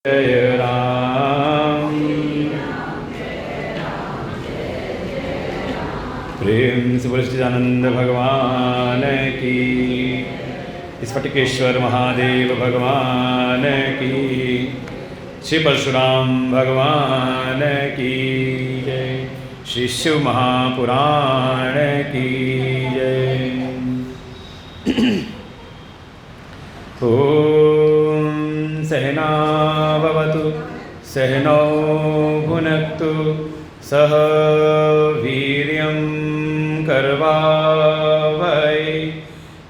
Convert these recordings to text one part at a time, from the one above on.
जय राम। प्रेम से बोले सच्चिदानंद भगवान की, स्फटिकेश्वर महादेव भगवान की, श्री परशुराम भगवान की जय, श्री शिव महापुराण की जय। ओम सहना भवतु सहनौ भुनक्तु सह वीर्यं करवावहै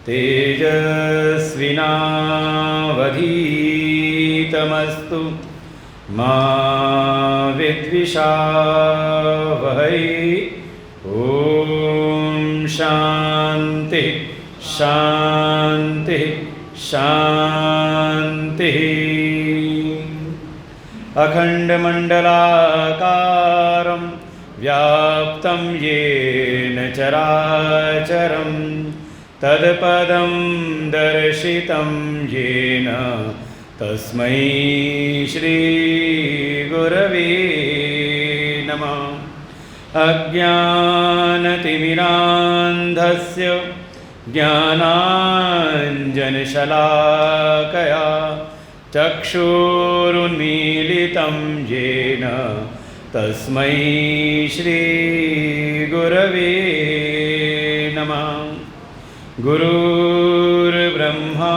तेजस्विनावधीतमस्तु मा विद्विषावहै। ओम शांति शांति शांति। अखंडमंडलाकारं व्याप्तं येन चराचरं तत्पदं दर्शितं येन तस्मै श्री गुरवे नमः। अज्ञानतिमिरान्धस्य ज्ञानाञ्जनशलाकया चक्षुरुन्मीलितं येन तस्मै श्रीगुरवे नमः। गुरुर्ब्रह्मा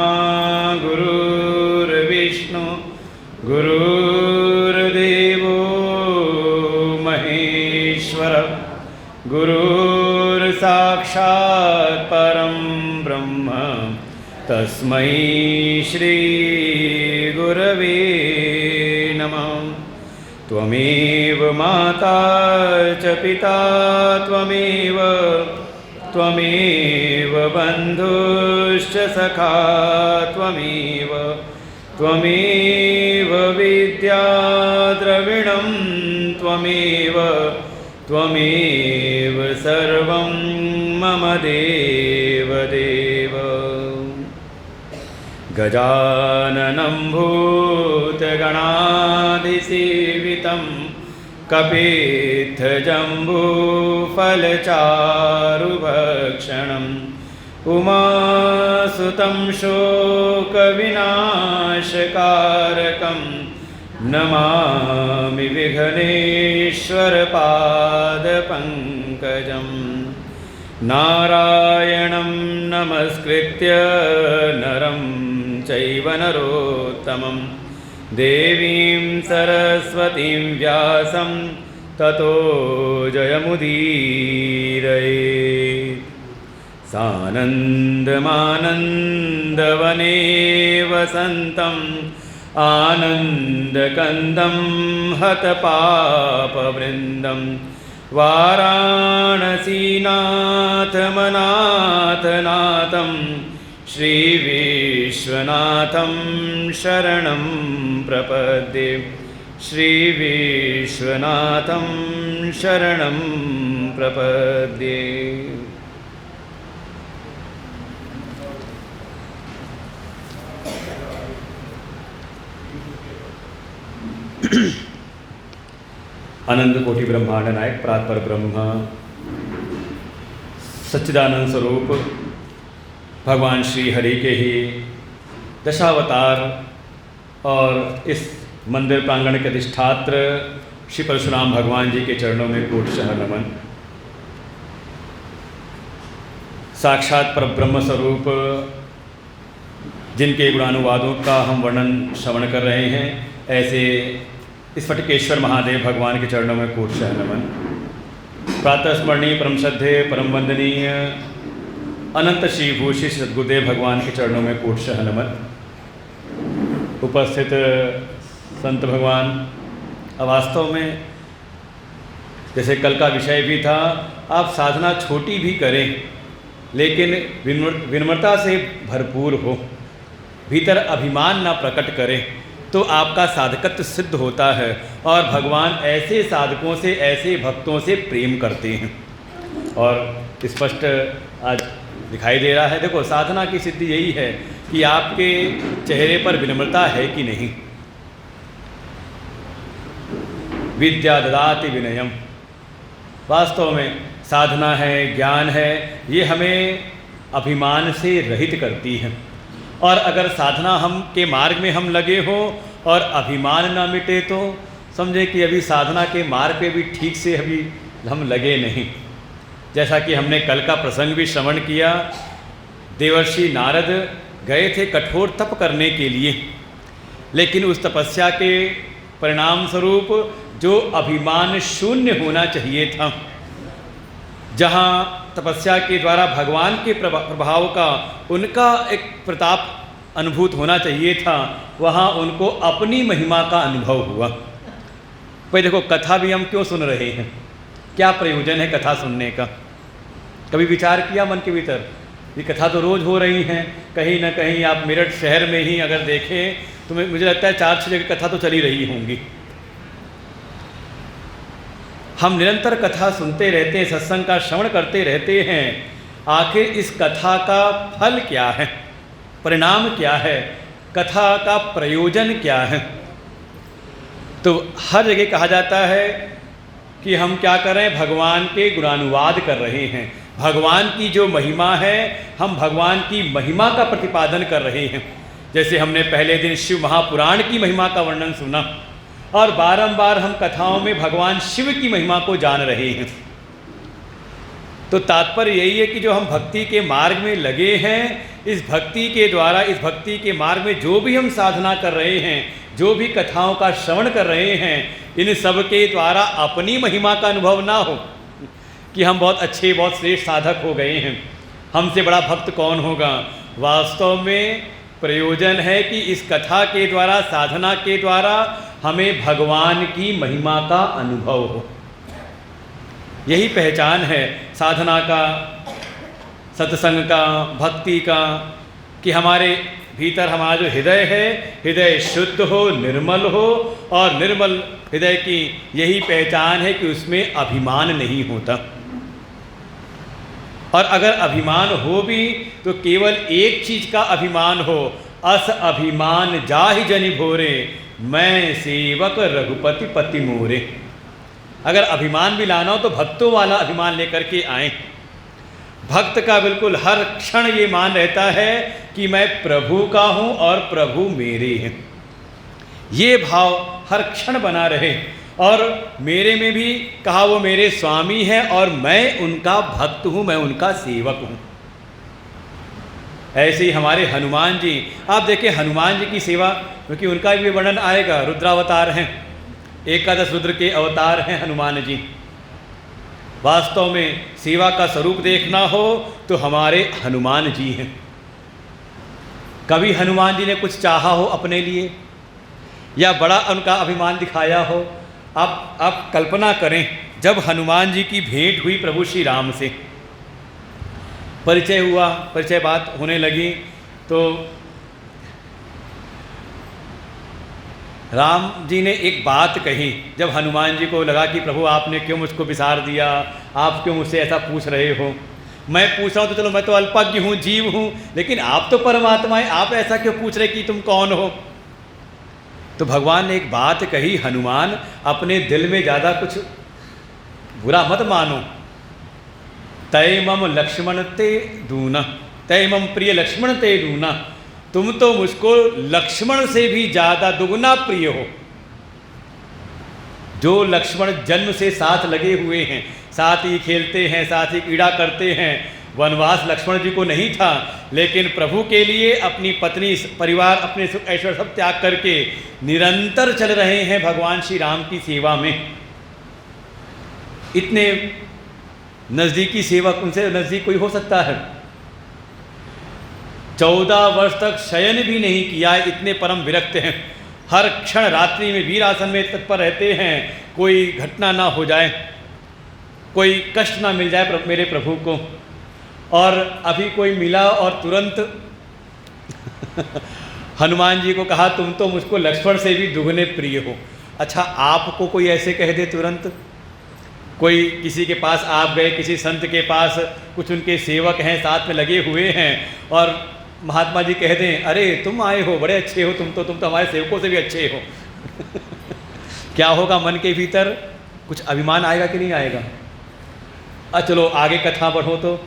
गुरुर्विष्णु गुरुर्देवो महेश्वर गुरुर्साक्षात् परं ब्रह्म तस्मै श्री गुरवे नमः। त्वमेव माता च पिता त्वमेव बन्धुश्च सखा त्वमेव विद्या द्रविणं त्वमेव सर्वं मम देवदेव। गजाननं भूतगणाधिसेवितं कपित्थजम्बूफलचारुभक्षणम् उमासुतं शोकविनाशकारकं नमामि विघ्नेश्वरपादपङ्कजम्। नारायणं नमस्कृत्य नरं चैव नरोत्तमं देवीं सरस्वतीं व्यासं ततो जयमुदीरये। सानन्दमानन्दवने वसन्तम् आनन्दकन्दं हतपापवृन्दं वाराणसीनाथमनाथनाथं श्रीविश्वनाथं शरणं प्रपद्ये। श्रीविश्वनाथं शरणं प्रपद्ये। अनंत कोटि ब्रह्मांड नायक परात्पर ब्रह्म सच्चिदानंद स्वरूप भगवान श्री हरि के ही दशावतार और इस मंदिर प्रांगण के अधिष्ठात्र श्री परशुराम भगवान जी के चरणों में कोटशः नमन। साक्षात परब्रह्म स्वरूप जिनके गुणानुवादों का हम वर्णन श्रवण कर रहे हैं, ऐसे स्फटिकेश्वर महादेव भगवान के चरणों में कोटशः नमन। प्रातः स्मरणीय परम श्रद्धेय परम वंदनीय अनंत श्री भूषी सद्गुरुदेव भगवान के चरणों में कोटशः नमन। उपस्थित संत भगवान, वास्तव में जैसे कल का विषय भी था, आप साधना छोटी भी करें लेकिन विनम्रता से भरपूर हो, भीतर अभिमान ना प्रकट करें, तो आपका साधकत्व सिद्ध होता है और भगवान ऐसे साधकों से, ऐसे भक्तों से प्रेम करते हैं। और स्पष्ट आज दिखाई दे रहा है। देखो, साधना की सिद्धि यही है कि आपके चेहरे पर विनम्रता है कि नहीं। विद्या ददाति विनयम। वास्तव में साधना है, ज्ञान है, ये हमें अभिमान से रहित करती है। और अगर साधना हम के मार्ग में हम लगे हो और अभिमान ना मिटे तो समझे कि अभी साधना के मार्ग पे भी ठीक से अभी हम लगे नहीं। जैसा कि हमने कल का प्रसंग भी श्रवण किया, देवर्षि नारद गए थे कठोर तप करने के लिए, लेकिन उस तपस्या के परिणाम स्वरूप जो अभिमान शून्य होना चाहिए था, जहाँ तपस्या के द्वारा भगवान के प्रभाव का उनका एक प्रताप अनुभूत होना चाहिए था, वहाँ उनको अपनी महिमा का अनुभव हुआ। भाई देखो, कथा भी हम क्यों सुन रहे हैं, क्या प्रयोजन है कथा सुनने का? कभी विचार किया मन के भीतर? ये कथा तो रोज़ हो रही हैं, कहीं ना कहीं आप मेरठ शहर में ही अगर देखें तो मुझे लगता है 4-6 जगह कथा तो चली रही होंगी। हम निरंतर कथा सुनते रहते हैं, सत्संग का श्रवण करते रहते हैं, आखिर इस कथा का फल क्या है, परिणाम क्या है, कथा का प्रयोजन क्या है? तो हर जगह कहा जाता है कि हम क्या कर रहे हैं, भगवान के गुणानुवाद कर रहे हैं, भगवान की जो महिमा है हम भगवान की महिमा का प्रतिपादन कर रहे हैं। जैसे हमने पहले दिन शिव महापुराण की महिमा का वर्णन सुना और बारंबार हम कथाओं में भगवान शिव की महिमा को जान रहे हैं। तो तात्पर्य यही है कि जो हम भक्ति के मार्ग में लगे हैं, इस भक्ति के द्वारा, इस भक्ति के मार्ग में जो भी हम साधना कर रहे हैं, जो भी कथाओं का श्रवण कर रहे हैं, इन सब के द्वारा अपनी महिमा का अनुभव ना हो कि हम बहुत अच्छे, बहुत श्रेष्ठ साधक हो गए हैं, हमसे बड़ा भक्त कौन होगा। वास्तव में प्रयोजन है कि इस कथा के द्वारा, साधना के द्वारा हमें भगवान की महिमा का अनुभव हो। यही पहचान है साधना का, सत्संग का, भक्ति का, कि हमारे भीतर हमारा जो हृदय है, हृदय शुद्ध हो, निर्मल हो, और निर्मल हृदय की यही पहचान है कि उसमें अभिमान नहीं होता। और अगर अभिमान हो भी तो केवल एक चीज़ का अभिमान हो, अस अभिमान जाहि जनि भोरे, मैं सेवक रघुपति पति मोरे। अगर अभिमान भी लाना हो तो भक्तों वाला अभिमान लेकर के आए। भक्त का बिल्कुल हर क्षण ये मान रहता है कि मैं प्रभु का हूँ और प्रभु मेरे हैं, ये भाव हर क्षण बना रहे। और मेरे में भी कहा वो मेरे स्वामी हैं और मैं उनका भक्त हूँ, मैं उनका सेवक हूँ। ऐसे ही हमारे हनुमान जी, आप देखिए हनुमान जी की सेवा, क्योंकि उनका भी वर्णन आएगा, रुद्रावतार हैं, 11 रुद्र के अवतार हैं हनुमान जी। वास्तव में सेवा का स्वरूप देखना हो तो हमारे हनुमान जी हैं। कभी हनुमान जी ने कुछ चाहा हो अपने लिए या बड़ा उनका अभिमान दिखाया हो? आप कल्पना करें, जब हनुमान जी की भेंट हुई प्रभु श्री राम से, परिचय हुआ, परिचय बात होने लगी, तो राम जी ने एक बात कही। जब हनुमान जी को लगा कि प्रभु आपने क्यों मुझको विसार दिया, आप क्यों मुझसे ऐसा पूछ रहे हो, मैं पूछ रहा हूँ तो चलो मैं तो अल्पज्ञ हूँ, जीव हूँ, लेकिन आप तो परमात्मा हैं, आप ऐसा क्यों पूछ रहे कि तुम कौन हो? तो भगवान ने एक बात कही, हनुमान अपने दिल में ज़्यादा कुछ बुरा मत मानो। तय मम लक्ष्मण ते दूना, तय मम प्रिय लक्ष्मण ते दूना, तुम तो मुझको लक्ष्मण से भी ज़्यादा दुगना प्रिय हो। जो लक्ष्मण जन्म से साथ लगे हुए हैं, साथ ही खेलते हैं, साथ ही क्रीड़ा करते हैं, वनवास लक्ष्मण जी को नहीं था, लेकिन प्रभु के लिए अपनी पत्नी, परिवार, अपने सुख ऐश्वर्य सब त्याग करके निरंतर चल रहे हैं भगवान श्री राम की सेवा में। इतने नज़दीकी सेवक, उनसे नज़दीक कोई हो सकता है? 14 वर्ष तक शयन भी नहीं किया, इतने परम विरक्त हैं। हर क्षण रात्रि में वीरासन में तत्पर रहते हैं, कोई घटना ना हो जाए, कोई कष्ट ना मिल जाए मेरे प्रभु को। और अभी कोई मिला और तुरंत हनुमान जी को कहा तुम तो मुझको लक्ष्मण से भी दुगने प्रिय हो। अच्छा, आपको कोई ऐसे कह दे तुरंत, कोई किसी के पास आप गए, किसी संत के पास, कुछ उनके सेवक हैं साथ में लगे हुए हैं, और महात्मा जी कह दें अरे तुम आए हो, बड़े अच्छे हो, तुम तो हमारे सेवकों से भी अच्छे हो, क्या होगा मन के भीतर? कुछ अभिमान आएगा कि नहीं आएगा? चलो आगे कथा बढ़ो तो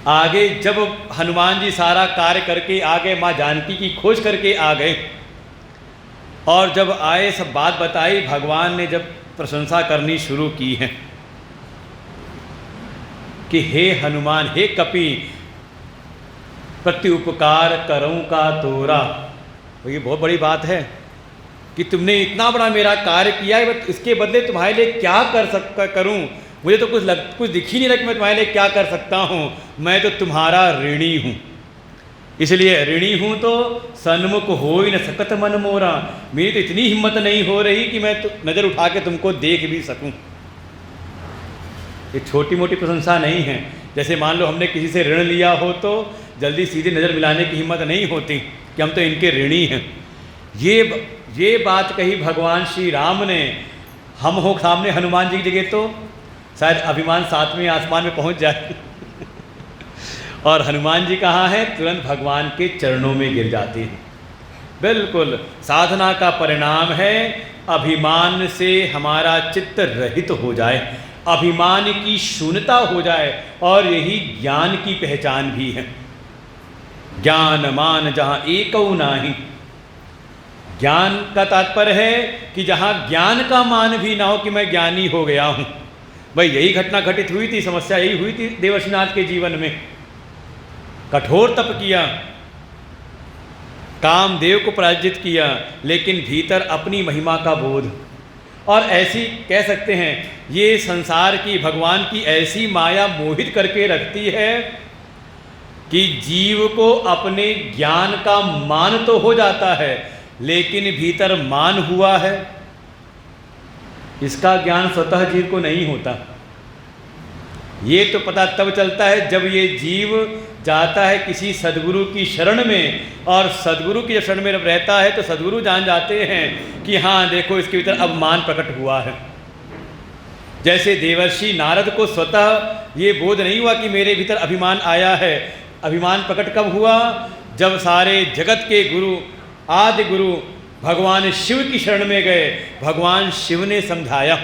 आगे जब हनुमान जी सारा कार्य करके आ गए, माँ जानकी की खोज करके आ गए, और जब आए सब बात बताई, भगवान ने जब प्रशंसा करनी शुरू की है कि हे हनुमान, हे कपि, प्रत्युपकार करऊं का तोरा। तो ये बहुत बड़ी बात है कि तुमने इतना बड़ा मेरा कार्य किया है, इसके बदले तुम्हारे लिए क्या करूं? मुझे तो कुछ दिख ही नहीं रहा कि मैं तुम्हारे लिए क्या कर सकता हूँ। मैं तो तुम्हारा ऋणी हूँ, इसलिए ऋणी हूँ तो सन्मुख हो ही न सकत मन मोरा। मेरी तो इतनी हिम्मत नहीं हो रही कि मैं तो नज़र उठा के तुमको देख भी सकूँ। ये छोटी मोटी प्रशंसा नहीं है। जैसे मान लो हमने किसी से ऋण लिया हो तो जल्दी सीधी नज़र मिलाने की हिम्मत नहीं होती कि हम तो इनके ऋणी हैं। ये बात कही भगवान श्री राम ने। हम हो सामने हनुमान जी की जगह तो शायद अभिमान 7वें आसमान में पहुंच जाए और हनुमान जी कहाँ हैं? तुरंत भगवान के चरणों में गिर जाते हैं। बिल्कुल साधना का परिणाम है अभिमान से हमारा चित्त रहित हो जाए, अभिमान की शून्यता हो जाए, और यही ज्ञान की पहचान भी है। ज्ञान मान जहाँ एकौ नाही। ज्ञान का तात्पर्य है कि जहाँ ज्ञान का मान भी ना हो कि मैं ज्ञानी हो गया हूँ। भाई यही घटना घटित हुई थी, समस्या यही हुई थी देवर्षिनाथ के जीवन में। कठोर तप किया, कामदेव को पराजित किया, लेकिन भीतर अपनी महिमा का बोध। और ऐसी कह सकते हैं ये संसार की भगवान की ऐसी माया मोहित करके रखती है कि जीव को अपने ज्ञान का मान तो हो जाता है, लेकिन भीतर मान हुआ है, इसका ज्ञान स्वतः जीव को नहीं होता। ये तो पता तब चलता है जब ये जीव जाता है किसी सद्गुरु की शरण में, और सद्गुरु की शरण में जब रहता है तो सद्गुरु जान जाते हैं कि हाँ देखो इसके भीतर अब मान प्रकट हुआ है। जैसे देवर्षि नारद को स्वतः ये बोध नहीं हुआ कि मेरे भीतर अभिमान आया है। अभिमान प्रकट कब हुआ? जब सारे जगत के गुरु, आदि गुरु भगवान शिव की शरण में गए। भगवान शिव ने समझाया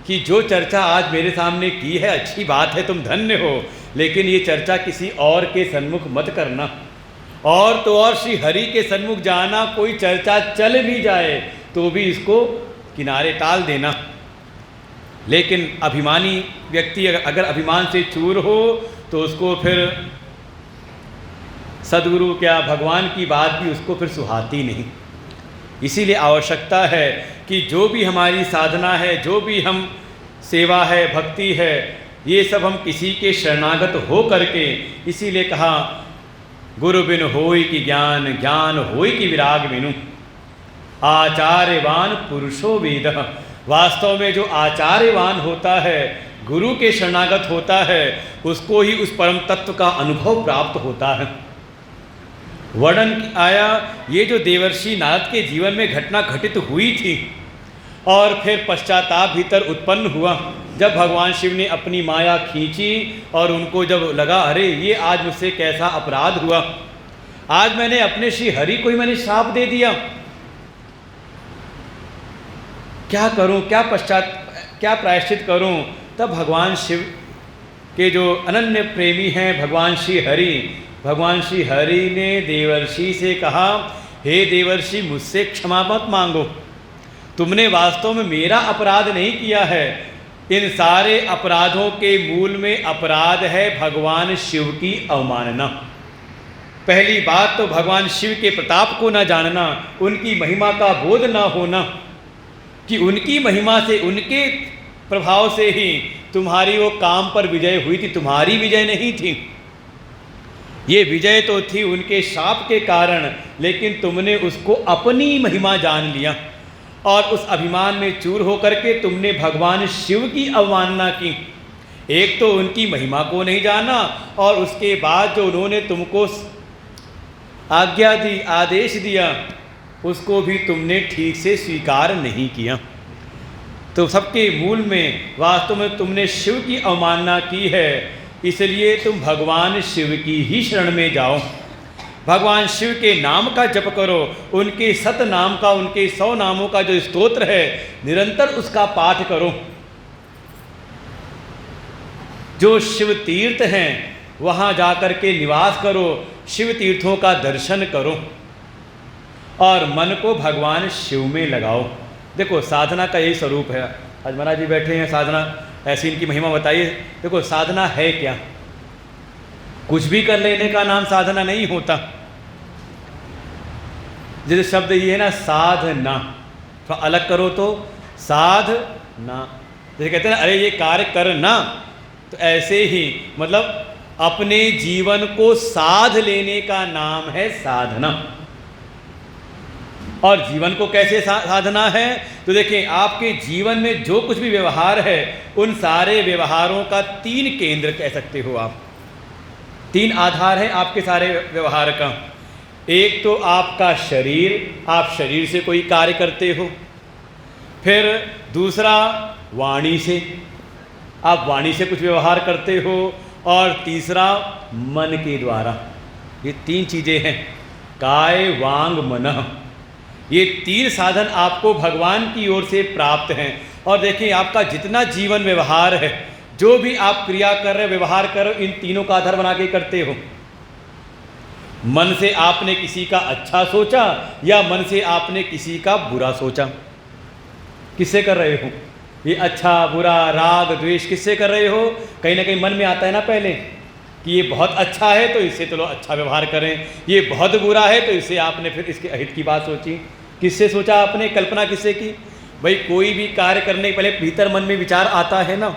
कि जो चर्चा आज मेरे सामने की है अच्छी बात है, तुम धन्य हो, लेकिन ये चर्चा किसी और के सन्मुख मत करना। और तो और श्री हरि के सन्मुख जाना, कोई चर्चा चल भी जाए तो भी इसको किनारे टाल देना। लेकिन अभिमानी व्यक्ति अगर अभिमान से चूर हो तो उसको फिर सद्गुरु क्या भगवान की बात भी उसको फिर सुहाती नहीं। इसीलिए आवश्यकता है कि जो भी हमारी साधना है, जो भी हम सेवा है, भक्ति है, ये सब हम किसी के शरणागत हो करके, इसीलिए कहा गुरु बिन होई कि ज्ञान, ज्ञान होई कि विराग बिनु, आचार्यवान पुरुषो वेद। वास्तव में जो आचार्यवान होता है, गुरु के शरणागत होता है, उसको ही उस परम तत्व का अनुभव प्राप्त होता है। वर्णन आया ये जो देवर्षि नारद के जीवन में घटना घटित हुई थी, और फिर पश्चाताप भीतर उत्पन्न हुआ जब भगवान शिव ने अपनी माया खींची और उनको जब लगा अरे ये आज मुझसे कैसा अपराध हुआ, आज मैंने अपने श्री हरि को ही मैंने श्राप दे दिया, क्या करूं, क्या प्रायश्चित करूं। तब भगवान शिव के जो अनन्य प्रेमी हैं भगवान श्री हरि ने देवर्षि से कहा, हे देवर्षि मुझसे क्षमा मत मांगो, तुमने वास्तव में मेरा अपराध नहीं किया है। इन सारे अपराधों के मूल में अपराध है भगवान शिव की अवमानना। पहली बात तो भगवान शिव के प्रताप को न जानना, उनकी महिमा का बोध न होना कि उनकी महिमा से, उनके प्रभाव से ही तुम्हारी वो काम पर विजय हुई थी, तुम्हारी विजय नहीं थी। ये विजय तो थी उनके शाप के कारण, लेकिन तुमने उसको अपनी महिमा जान लिया और उस अभिमान में चूर होकर के तुमने भगवान शिव की अवमानना की। एक तो उनकी महिमा को नहीं जाना, और उसके बाद जो उन्होंने तुमको आज्ञा दी, आदेश दिया, उसको भी तुमने ठीक से स्वीकार नहीं किया। तो सबके मूल में वास्तव में तुमने शिव की अवमानना की है, इसलिए तुम भगवान शिव की ही शरण में जाओ। भगवान शिव के नाम का जप करो, उनके सत नाम का, उनके 100 नामों का जो स्तोत्र है निरंतर उसका पाठ करो। जो शिव तीर्थ हैं वहाँ जाकर के निवास करो, शिव तीर्थों का दर्शन करो और मन को भगवान शिव में लगाओ। देखो साधना का यही स्वरूप है। आज महाराज जी बैठे हैं, साधना ऐसी इनकी महिमा बताइए। देखो साधना है क्या? कुछ भी कर लेने का नाम साधना नहीं होता। जैसे शब्द ये है ना साधना, तो अलग करो तो साधना। जैसे कहते हैं ना अरे ये कार्य करना, तो ऐसे ही मतलब अपने जीवन को साध लेने का नाम है साधना। और जीवन को कैसे साधना है? तो देखिए आपके जीवन में जो कुछ भी व्यवहार है उन सारे व्यवहारों का 3 केंद्र कह सकते हो आप। 3 आधार हैं आपके सारे व्यवहार का। एक तो आपका शरीर, आप शरीर से कोई कार्य करते हो। फिर दूसरा वाणी से, आप वाणी से कुछ व्यवहार करते हो। और तीसरा मन के द्वारा। ये 3 चीज़ें हैं, काय वांग मनः। ये 3 साधन आपको भगवान की ओर से प्राप्त हैं। और देखिए आपका जितना जीवन व्यवहार है, जो भी आप क्रिया कर रहे हो, व्यवहार कर रहे हो, इन तीनों का आधार बना के करते हो। मन से आपने किसी का अच्छा सोचा या मन से आपने किसी का बुरा सोचा, किससे कर रहे हो? ये अच्छा बुरा राग द्वेष किससे कर रहे हो? कहीं ना कहीं मन में आता है ना पहले कि ये बहुत अच्छा है तो इससे चलो अच्छा व्यवहार करें, ये बहुत बुरा है तो इससे आपने फिर इसके अहित की बात सोची। किससे सोचा आपने? कल्पना किससे की? भाई कोई भी कार्य करने के पहले भीतर मन में विचार आता है ना,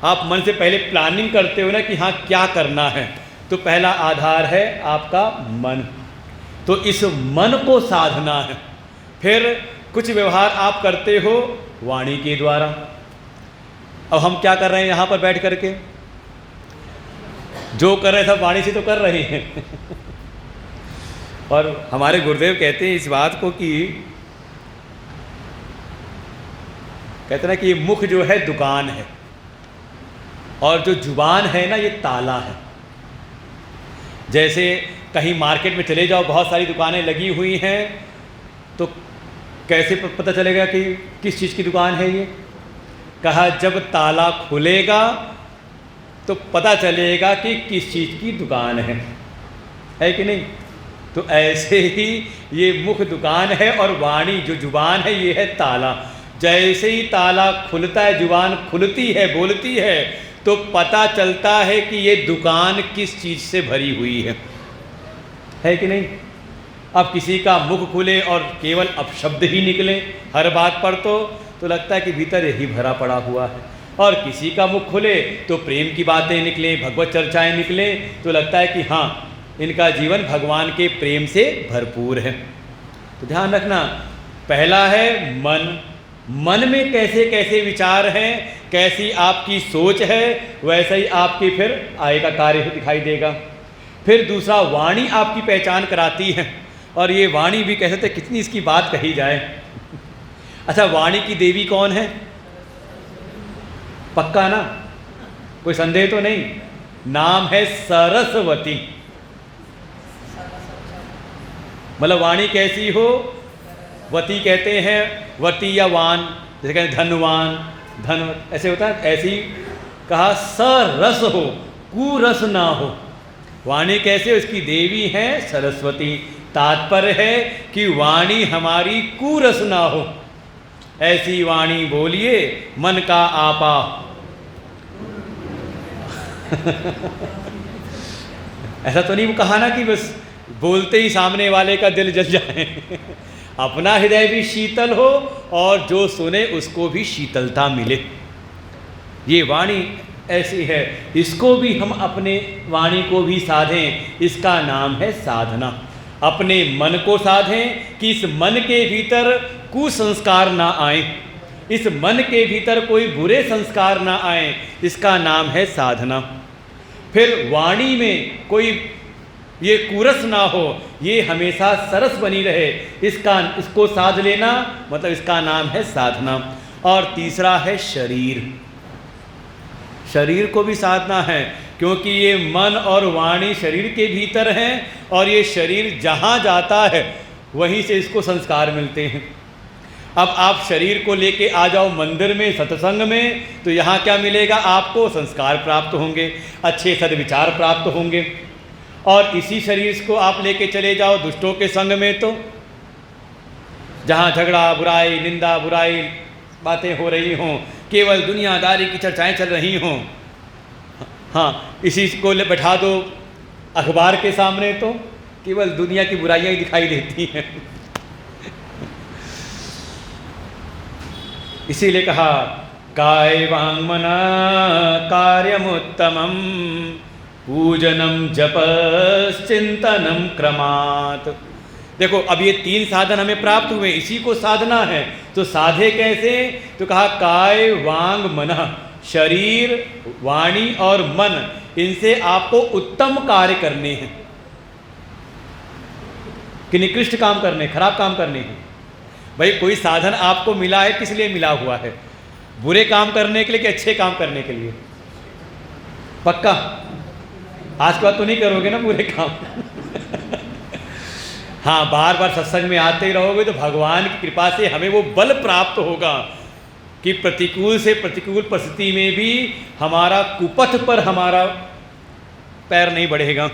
आप मन से पहले प्लानिंग करते हो ना कि हाँ क्या करना है। तो पहला आधार है आपका मन, तो इस मन को साधना है। फिर कुछ व्यवहार आप करते हो वाणी के द्वारा। अब हम क्या कर रहे हैं यहाँ पर बैठ करके? जो कर रहे हैं सब वाणी से तो कर रहे हैं और हमारे गुरुदेव कहते हैं इस बात को कि कहते हैं ना कि मुख जो है दुकान है और जो जुबान है ना ये ताला है। जैसे कहीं मार्केट में चले जाओ, बहुत सारी दुकानें लगी हुई हैं, तो कैसे पता चलेगा कि किस चीज़ की दुकान है ये? कहा जब ताला खुलेगा तो पता चलेगा कि किस चीज़ की दुकान है कि नहीं? तो ऐसे ही ये मुख दुकान है और वाणी जो जुबान है ये है ताला। जैसे ही ताला खुलता है, जुबान खुलती है, बोलती है, तो पता चलता है कि ये दुकान किस चीज़ से भरी हुई है कि नहीं? अब किसी का मुख खुले और केवल अपशब्द ही निकले हर बात पर, तो लगता है कि भीतर यही भरा पड़ा हुआ है। और किसी का मुख खुले तो प्रेम की बातें निकले, भगवत चर्चाएं निकले, तो लगता है कि हाँ इनका जीवन भगवान के प्रेम से भरपूर है। तो ध्यान रखना, पहला है मन। मन में कैसे कैसे विचार हैं, कैसी आपकी सोच है, वैसा ही आपकी फिर आगे का कार्य दिखाई देगा। फिर दूसरा वाणी आपकी पहचान कराती है, और ये वाणी भी कह सकते कितनी इसकी बात कही जाए। अच्छा, वाणी की देवी कौन है? पक्का ना, कोई संदेह तो नहीं? नाम है सरस्वती। मतलब वाणी कैसी हो? वती कहते हैं, वती या वान, जैसे कहते हैं धनवान, धन ऐसे होता है, ऐसी कहा सरस हो, कुरस ना हो। वाणी कैसे? उसकी देवी है सरस्वती। तात्पर्य है कि वाणी हमारी कुरस ना हो, ऐसी वाणी बोलिए मन का आपा ऐसा तो नहीं कहा ना कि बस बोलते ही सामने वाले का दिल जल जाए अपना हृदय भी शीतल हो और जो सुने उसको भी शीतलता मिले। ये वाणी ऐसी है, इसको भी हम अपने वाणी को भी साधें, इसका नाम है साधना। अपने मन को साधें कि इस मन के भीतर कुसंस्कार ना आए, इस मन के भीतर कोई बुरे संस्कार ना आए, इसका नाम है साधना। फिर वाणी में कोई ये कुरस ना हो, ये हमेशा सरस बनी रहे, इसको साध लेना, मतलब इसका नाम है साधना। और तीसरा है शरीर। शरीर को भी साधना है, क्योंकि ये मन और वाणी शरीर के भीतर हैं और ये शरीर जहाँ जाता है वहीं से इसको संस्कार मिलते हैं। अब आप शरीर को लेके आ जाओ मंदिर में, सत्संग में, तो यहाँ क्या मिलेगा? आपको संस्कार प्राप्त होंगे, अच्छे सद्विचार प्राप्त होंगे। और इसी शरीर को आप लेके चले जाओ दुष्टों के संग में, तो जहाँ झगड़ा, बुराई, निंदा, बुराई बातें हो रही हों, केवल दुनियादारी की चर्चाएं चल रही हों, हाँ, इसी को बैठा दो अखबार के सामने तो केवल दुनिया की बुराइयां ही दिखाई देती हैं। इसीलिए कहा काय वांग मना कार्यमुत्तमम पूजनम जपश्चिंतनम क्रमात्। देखो अब ये 3 साधन हमें प्राप्त हुए, इसी को साधना है। तो साधे कैसे? तो कहा काय वांग मन, शरीर, वाणी और मन, इनसे आपको उत्तम कार्य करने हैं कि निकृष्ट काम करने, खराब काम करने हैं। भाई कोई साधन आपको मिला है, किस लिए मिला हुआ है? बुरे काम करने के लिए कि अच्छे काम करने के लिए? पक्का आज के बाद तो नहीं करोगे ना बुरे काम? हाँ, बार बार सत्संग में आते ही रहोगे तो भगवान की कृपा से हमें वो बल प्राप्त होगा कि प्रतिकूल से प्रतिकूल परिस्थिति में भी हमारा कुपथ पर हमारा पैर नहीं बढ़ेगा।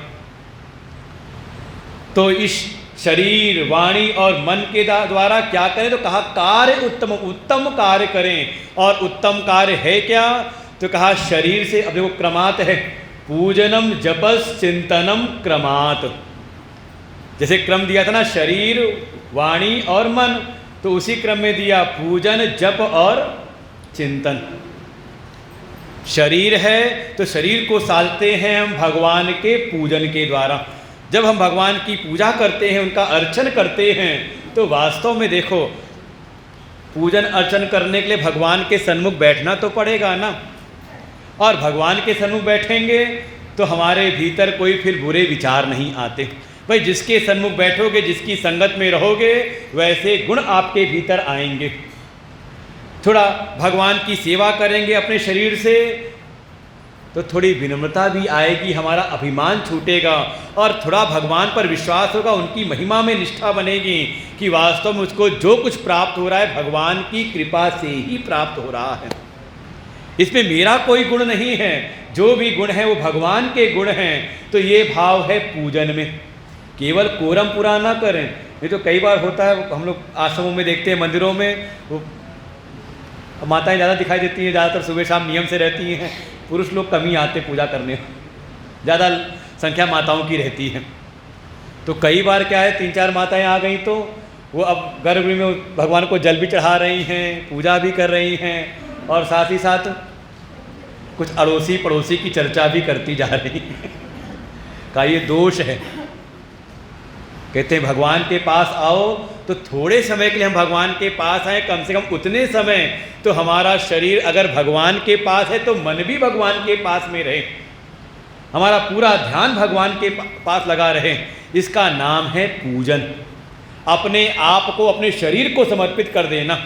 तो इस शरीर, वाणी और मन के द्वारा क्या करें? तो कहा कार्य उत्तम कार्य करें। और उत्तम कार्य है क्या? तो कहा शरीर से, अब देखो क्रमात् है, पूजनम जपस चिंतनम क्रमात्। जैसे क्रम दिया था ना, शरीर, वाणी और मन, तो उसी क्रम में दिया पूजन, जप और चिंतन। शरीर है तो शरीर को साधते हैं हम भगवान के पूजन के द्वारा। जब हम भगवान की पूजा करते हैं, उनका अर्चन करते हैं, तो वास्तव में देखो पूजन अर्चन करने के लिए भगवान के सन्मुख बैठना तो पड़ेगा ना। और भगवान के सन्मुख बैठेंगे तो हमारे भीतर कोई फिर बुरे विचार नहीं आते। भाई जिसके सन्मुख बैठोगे, जिसकी संगत में रहोगे, वैसे गुण आपके भीतर आएंगे। थोड़ा भगवान की सेवा करेंगे अपने शरीर से तो थोड़ी विनम्रता भी आएगी, हमारा अभिमान छूटेगा और थोड़ा भगवान पर विश्वास होगा, उनकी महिमा में निष्ठा बनेगी कि वास्तव में उसको जो कुछ प्राप्त हो रहा है भगवान की कृपा से ही प्राप्त हो रहा है। इसमें मेरा कोई गुण नहीं है, जो भी गुण है वो भगवान के गुण हैं। तो ये भाव है पूजन में। केवल कोरम पूरा ना करें। ये तो कई बार होता है, हम लोग आश्रमों में देखते हैं, मंदिरों में वो माताएं ज़्यादा दिखाई देती हैं, ज़्यादातर सुबह शाम नियम से रहती हैं, पुरुष लोग कम ही आते पूजा करने, ज़्यादा संख्या माताओं की रहती है। तो कई बार क्या है, 3-4 माताएं आ गई तो वो अब गर्भगृह में भगवान को जल भी चढ़ा रही हैं, पूजा भी कर रही हैं और साथ ही साथ कुछ अड़ोसी पड़ोसी की चर्चा भी करती जा रही है। का ये दोष है। कहते हैं भगवान के पास आओ तो थोड़े समय के लिए हम भगवान के पास आए, कम से कम उतने समय तो हमारा शरीर अगर भगवान के पास है तो मन भी भगवान के पास में रहे, हमारा पूरा ध्यान भगवान के पास लगा रहे। इसका नाम है पूजन। अपने आप को, अपने शरीर को समर्पित कर देना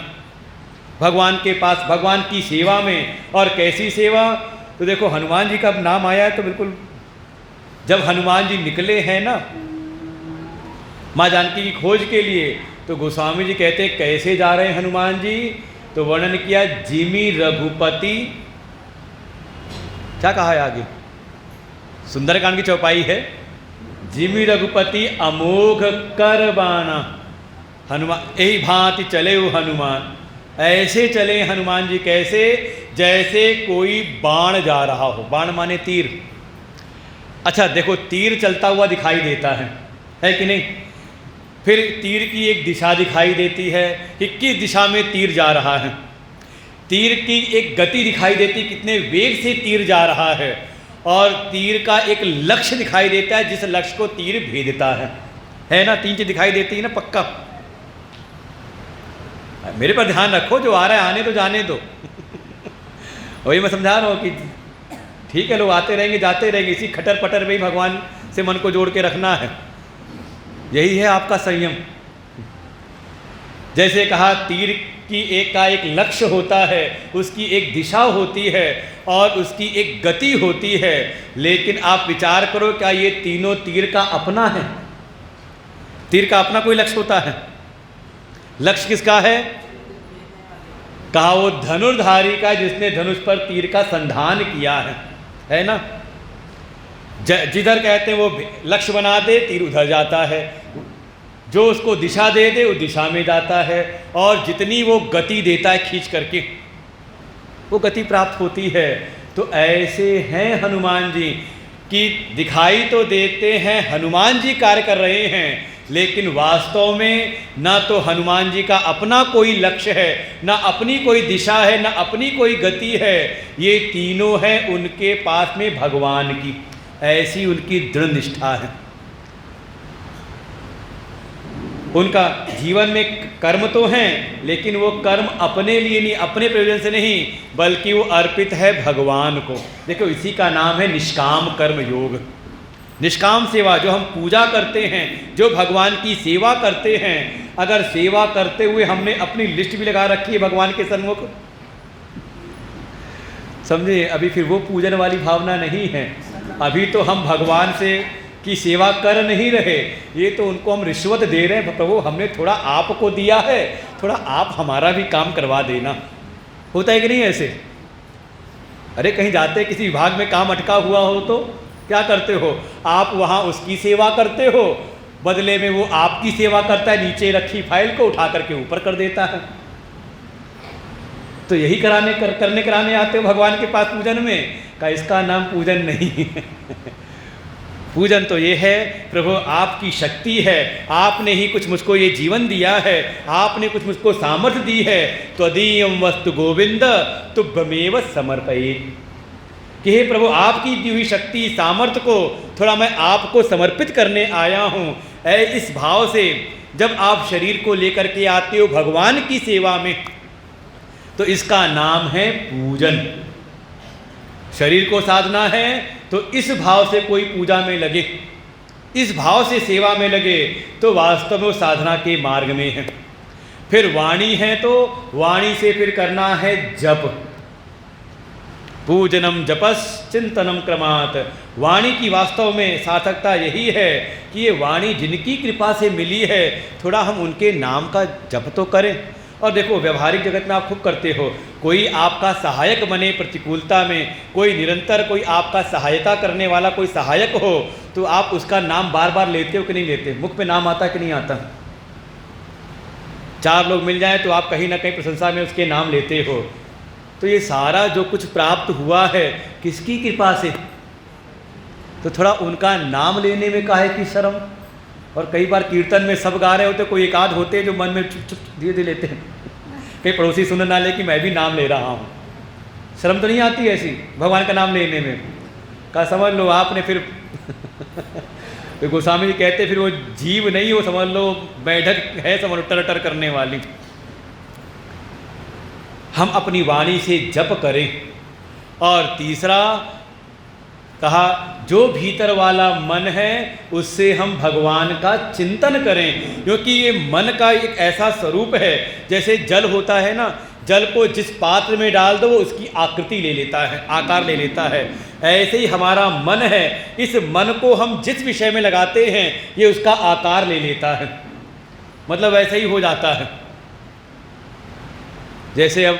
भगवान के पास, भगवान की सेवा में। और कैसी सेवा? तो देखो हनुमान जी का नाम आया है तो बिल्कुल, जब हनुमान जी निकले हैं ना माँ जानकी की खोज के लिए, तो गोस्वामी जी कहते हैं कैसे जा रहे हैं हनुमान जी? तो वर्णन किया जिमि रघुपति, क्या कहा है आगे, सुंदरकांड की चौपाई है, जिमि रघुपति अमोघ कर बाना हनुमान, यही भांति चले वो हनुमान। ऐसे चले हनुमान जी कैसे? जैसे कोई बाण जा रहा हो। बाण माने तीर। अच्छा देखो, तीर चलता हुआ दिखाई देता है कि नहीं? फिर तीर की एक दिशा दिखाई देती है कि किस दिशा में तीर जा रहा है। तीर की एक गति दिखाई देती, कितने वेग से तीर जा रहा है। और तीर का एक लक्ष्य दिखाई देता है, जिस लक्ष्य को तीर भेदता है ना? 3 चीज़ दिखाई देती है ना पक्का। मेरे पर ध्यान रखो, जो आ रहा है आने तो जाने दो। वही मैं समझा रहा हूँ कि ठीक है, लोग आते रहेंगे जाते रहेंगे, इसी खटर पटर में ही भगवान से मन को जोड़ के रखना है। यही है आपका संयम। जैसे कहा तीर कि एक का एक लक्ष्य होता है, उसकी एक दिशा होती है और उसकी एक गति होती है। लेकिन आप विचार करो, क्या ये तीनों तीर का अपना है? तीर का अपना कोई लक्ष्य होता है? लक्ष्य किसका है? कहा वो धनुर्धारी का, जिसने धनुष पर तीर का संधान किया है ना। जिधर कहते हैं वो लक्ष्य बना दे, तीर उधर जाता है, जो उसको दिशा दे दे वो दिशा में जाता है, और जितनी वो गति देता है खींच करके वो गति प्राप्त होती है। तो ऐसे हैं हनुमान जी कि दिखाई तो देते हैं हनुमान जी कार्य कर रहे हैं, लेकिन वास्तव में ना तो हनुमान जी का अपना कोई लक्ष्य है, ना अपनी कोई दिशा है, ना अपनी कोई गति है। ये तीनों हैं उनके पास में भगवान की, ऐसी उनकी दृढ़ निष्ठा है। उनका जीवन में कर्म तो हैं, लेकिन वो कर्म अपने लिए नहीं, अपने प्रयोजन से नहीं, बल्कि वो अर्पित है भगवान को। देखो, इसी का नाम है निष्काम कर्म योग। निष्काम सेवा, जो हम पूजा करते हैं, जो भगवान की सेवा करते हैं, अगर सेवा करते हुए हमने अपनी लिस्ट भी लगा रखी है भगवान के सन्मुख, समझे, अभी फिर वो पूजन वाली भावना नहीं है। अभी तो हम भगवान से की सेवा कर नहीं रहे, ये तो उनको हम रिश्वत दे रहे हैं। प्रभु, हमने थोड़ा आपको दिया है, थोड़ा आप हमारा भी काम करवा देना। होता है कि नहीं ऐसे? अरे कहीं जाते किसी विभाग में काम अटका हुआ हो तो क्या करते हो आप? वहाँ उसकी सेवा करते हो, बदले में वो आपकी सेवा करता है, नीचे रखी फाइल को उठा करके ऊपर कर देता है। तो यही करने कराने आते हो भगवान के पास पूजन में? का इसका नाम पूजन नहीं है। पूजन तो ये है, प्रभु आपकी शक्ति है, आपने ही कुछ मुझको ये जीवन दिया है, आपने कुछ मुझको सामर्थ्य दी है, त्वदीयं वस्तु गोविंद तुभ्यमेव समर्पयेत्, कि हे प्रभु आपकी दी हुई शक्ति सामर्थ्य को थोड़ा मैं आपको समर्पित करने आया हूँ। इस भाव से जब आप शरीर को लेकर के आते हो भगवान की सेवा में, तो इसका नाम है पूजन। शरीर को साधना है तो इस भाव से कोई पूजा में लगे, इस भाव से सेवा में लगे, तो वास्तव में वो साधना के मार्ग में है। फिर वाणी है तो वाणी से फिर करना है जप। पूजनम जपस चिंतनम क्रमात्। वाणी की वास्तव में सार्थकता यही है कि ये वाणी जिनकी कृपा से मिली है, थोड़ा हम उनके नाम का जप तो करें। और देखो, व्यवहारिक जगत में आप खूब करते हो, कोई आपका सहायक बने प्रतिकूलता में, कोई निरंतर कोई आपका सहायता करने वाला कोई सहायक हो, तो आप उसका नाम बार बार लेते हो कि नहीं लेते? मुख पे नाम आता कि नहीं आता? चार लोग मिल जाएं तो आप कहीं ना कहीं प्रशंसा में उसके नाम लेते हो। तो ये सारा जो कुछ प्राप्त हुआ है किसकी कृपा से? तो थोड़ा उनका नाम लेने में काहे की शर्म? और कई बार कीर्तन में सब गा रहे होते, कोई एक आध होते जो मन में चुप चुप धीरे धीरे लेते हैं, कहीं पड़ोसी सुन ना ले कि मैं भी नाम ले रहा हूँ। शर्म तो नहीं आती ऐसी भगवान का नाम लेने में? का समझ लो आपने फिर तो गोस्वामी जी कहते फिर वो जीव नहीं, वो समझ लो बैठक है, समझ लो टर टर करने वाली। हम अपनी वाणी से जप करें। और तीसरा कहा, जो भीतर वाला मन है उससे हम भगवान का चिंतन करें, क्योंकि ये मन का एक ऐसा स्वरूप है, जैसे जल होता है ना, जल को जिस पात्र में डाल दो वो उसकी आकृति ले लेता है, आकार ले लेता है। ऐसे ही हमारा मन है, इस मन को हम जिस विषय में लगाते हैं ये उसका आकार ले लेता है, मतलब ऐसे ही हो जाता है। जैसे अब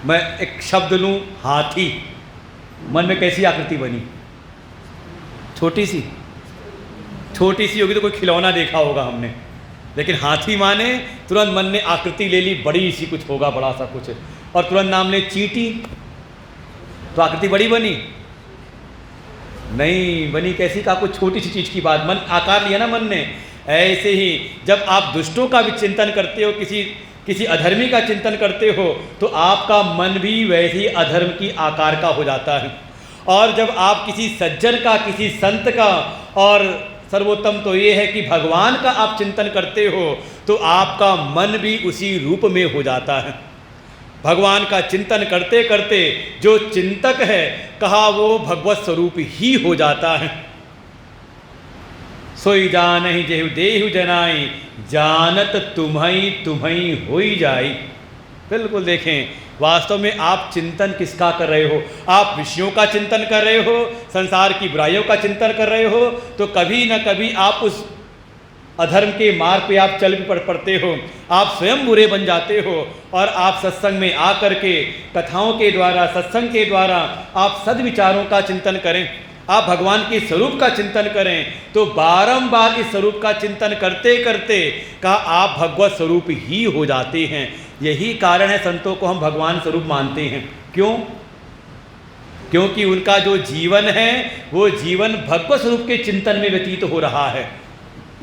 मैं एक शब्द लूँ हाथी, मन में कैसी आकृति बनी? छोटी सी होगी तो कोई खिलौना देखा होगा हमने, लेकिन हाथी माने तुरंत मन ने आकृति ले ली, बड़ी सी कुछ होगा, बड़ा सा कुछ, और तुरंत नाम ले चींटी, तो आकृति बड़ी बनी? नहीं बनी। कैसी का? कुछ छोटी सी चीज़ की बात, मन आकार लिया ना मन ने। ऐसे ही जब आप दुष्टों का भी चिंतन करते हो, किसी अधर्मी का चिंतन करते हो, तो आपका मन भी वैसे ही अधर्म की आकार का हो जाता है। और जब आप किसी सज्जन का, किसी संत का, और सर्वोत्तम तो ये है कि भगवान का आप चिंतन करते हो, तो आपका मन भी उसी रूप में हो जाता है। भगवान का चिंतन करते करते जो चिंतक है, कहा वो भगवत स्वरूप ही हो जाता है। सोई जानहि जेहु देहु जनाई, जानत तुम्हई तुम्हई होई जाई। बिल्कुल देखें, वास्तव में आप चिंतन किसका कर रहे हो? आप विषयों का चिंतन कर रहे हो, संसार की बुराइयों का चिंतन कर रहे हो, तो कभी न कभी आप उस अधर्म के मार्ग पे आप चल भी पड़ते हो, आप स्वयं बुरे बन जाते हो। और आप सत्संग में आकर के कथाओं के द्वारा, सत्संग के द्वारा आप सद्विचारों का चिंतन करें, आप भगवान के स्वरूप का चिंतन करें, तो बारंबार इस स्वरूप का चिंतन करते करते का आप भगवत स्वरूप ही हो जाते हैं। यही कारण है संतों को हम भगवान स्वरूप मानते हैं। क्यों? क्योंकि उनका जो जीवन है वो जीवन भगवत स्वरूप के चिंतन में व्यतीत हो रहा है।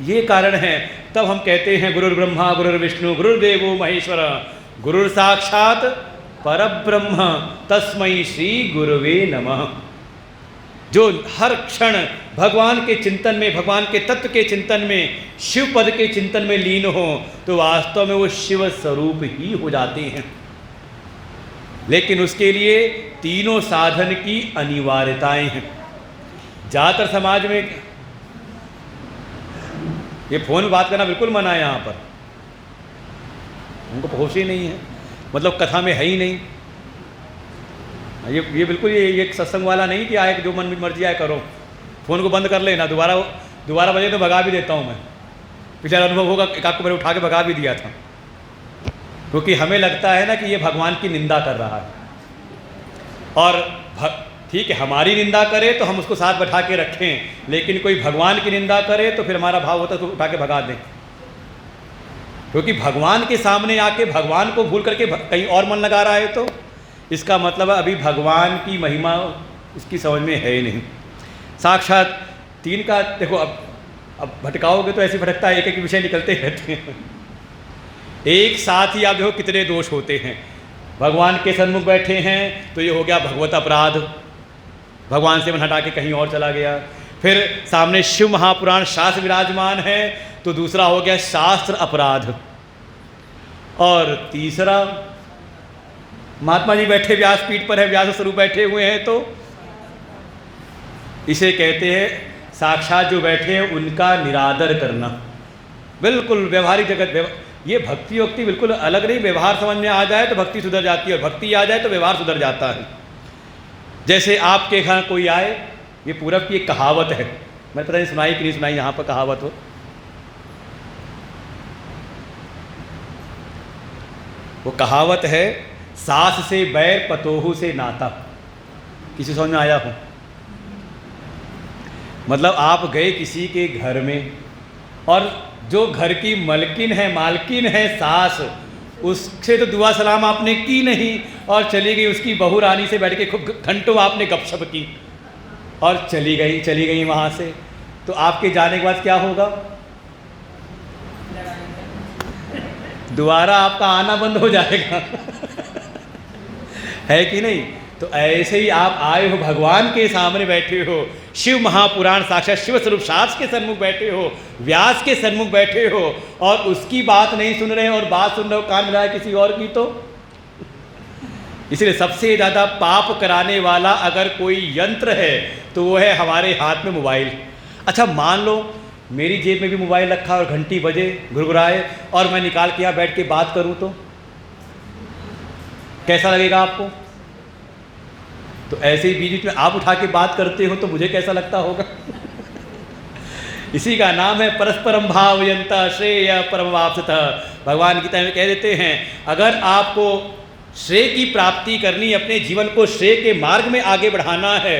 ये कारण है। तब हम कहते हैं गुरुर्ब्रह्मा गुरुर्विष्णु गुरुर्देवो महेश्वर, गुरुर साक्षात परब्रह्म तस्मै श्री गुरुवे नमः। जो हर क्षण भगवान के चिंतन में, भगवान के तत्व के चिंतन में, शिव पद के चिंतन में लीन हो, तो वास्तव में वो शिव स्वरूप ही हो जाते हैं। लेकिन उसके लिए तीनों साधन की अनिवार्यताएं हैं। ज़्यादातर समाज में ये फ़ोन में बात करना बिल्कुल मना है। यहाँ पर उनको होश ही नहीं है, मतलब कथा में है ही नहीं। ये बिल्कुल ये सत्संग वाला नहीं कि आए जो मन मर्जी आए करो, फ़ोन को बंद कर लेना, दोबारा बजे तो भगा भी देता हूँ मैं। पिछला अनुभव होगा, एक आपको मैंने उठा के भगा भी दिया था, क्योंकि हमें लगता है ना कि ये भगवान की निंदा कर रहा है। और ठीक है, हमारी निंदा करे तो हम उसको साथ बैठा के रखें, लेकिन कोई भगवान की निंदा करे तो फिर हमारा भाव होता है तो उठा के भगा दें। क्योंकि भगवान के सामने आके भगवान को भूल करके कहीं और मन लगा रहा है, तो इसका मतलब है अभी भगवान की महिमा उसकी समझ में है ही नहीं। साक्षात तीन का देखो, अब भटकाओगे तो ऐसे भटकता है, एक एक विषय निकलते रहते हैं। एक साथ ही आप देखो कितने दोष होते हैं। भगवान के सन्मुख बैठे हैं तो ये हो गया भगवत अपराध, भगवान से मन हटा के कहीं और चला गया। फिर सामने शिव महापुराण शास्त्र विराजमान है तो दूसरा हो गया शास्त्र अपराध। और तीसरा, महात्मा जी बैठे व्यासपीठ पर है, व्यास स्वरूप बैठे हुए हैं, तो इसे कहते हैं साक्षात जो बैठे हैं उनका निरादर करना। बिल्कुल व्यवहारिक जगत, ये भक्ति वक्ति बिल्कुल अलग नहीं। व्यवहार समझ में आ जाए तो भक्ति सुधर जाती है, और भक्ति आ जाए तो व्यवहार सुधर जाता है। जैसे आपके यहाँ कोई आए, ये पूरब की एक कहावत है, मैं पता नहीं सुनाई कि नहीं सुनाई, यहाँ पर कहावत हो, वो कहावत है, सास से बैर पतोहू से नाता। किसी समझ में आया हो? मतलब आप गए किसी के घर में, और जो घर की मालकिन है सास, उससे तो दुआ सलाम आपने की नहीं और चली गई, उसकी बहू रानी से बैठ के खूब घंटों आपने गपशप की और चली गई वहाँ से, तो आपके जाने के बाद क्या होगा? दोबारा आपका आना बंद हो जाएगा। है कि नहीं? तो ऐसे ही आप आए हो, भगवान के सामने बैठे हो, शिव महापुराण साक्षात शिव स्वरूप शास्त्र के सन्मुख बैठे हो, व्यास के सन्मुख बैठे हो, और उसकी बात नहीं सुन रहे और बात सुन रहे हो कान मिलाए किसी और की, तो इसलिए सबसे ज़्यादा पाप कराने वाला अगर कोई यंत्र है तो वो है हमारे हाथ में मोबाइल। अच्छा, मान लो मेरी जेब में भी मोबाइल रखा और घंटी बजे, घुरघुराए, और मैं निकाल के यहाँ बैठ के बात करूँ तो कैसा लगेगा आपको? तो ऐसे ही बीच में आप उठा के बात करते हो तो मुझे कैसा लगता होगा? इसी का नाम है परस्परम भावयन्ता श्रेय परमवाप्स्यतः। भगवान गीता में कह देते हैं, अगर आपको श्रेय की प्राप्ति करनी, अपने जीवन को श्रेय के मार्ग में आगे बढ़ाना है,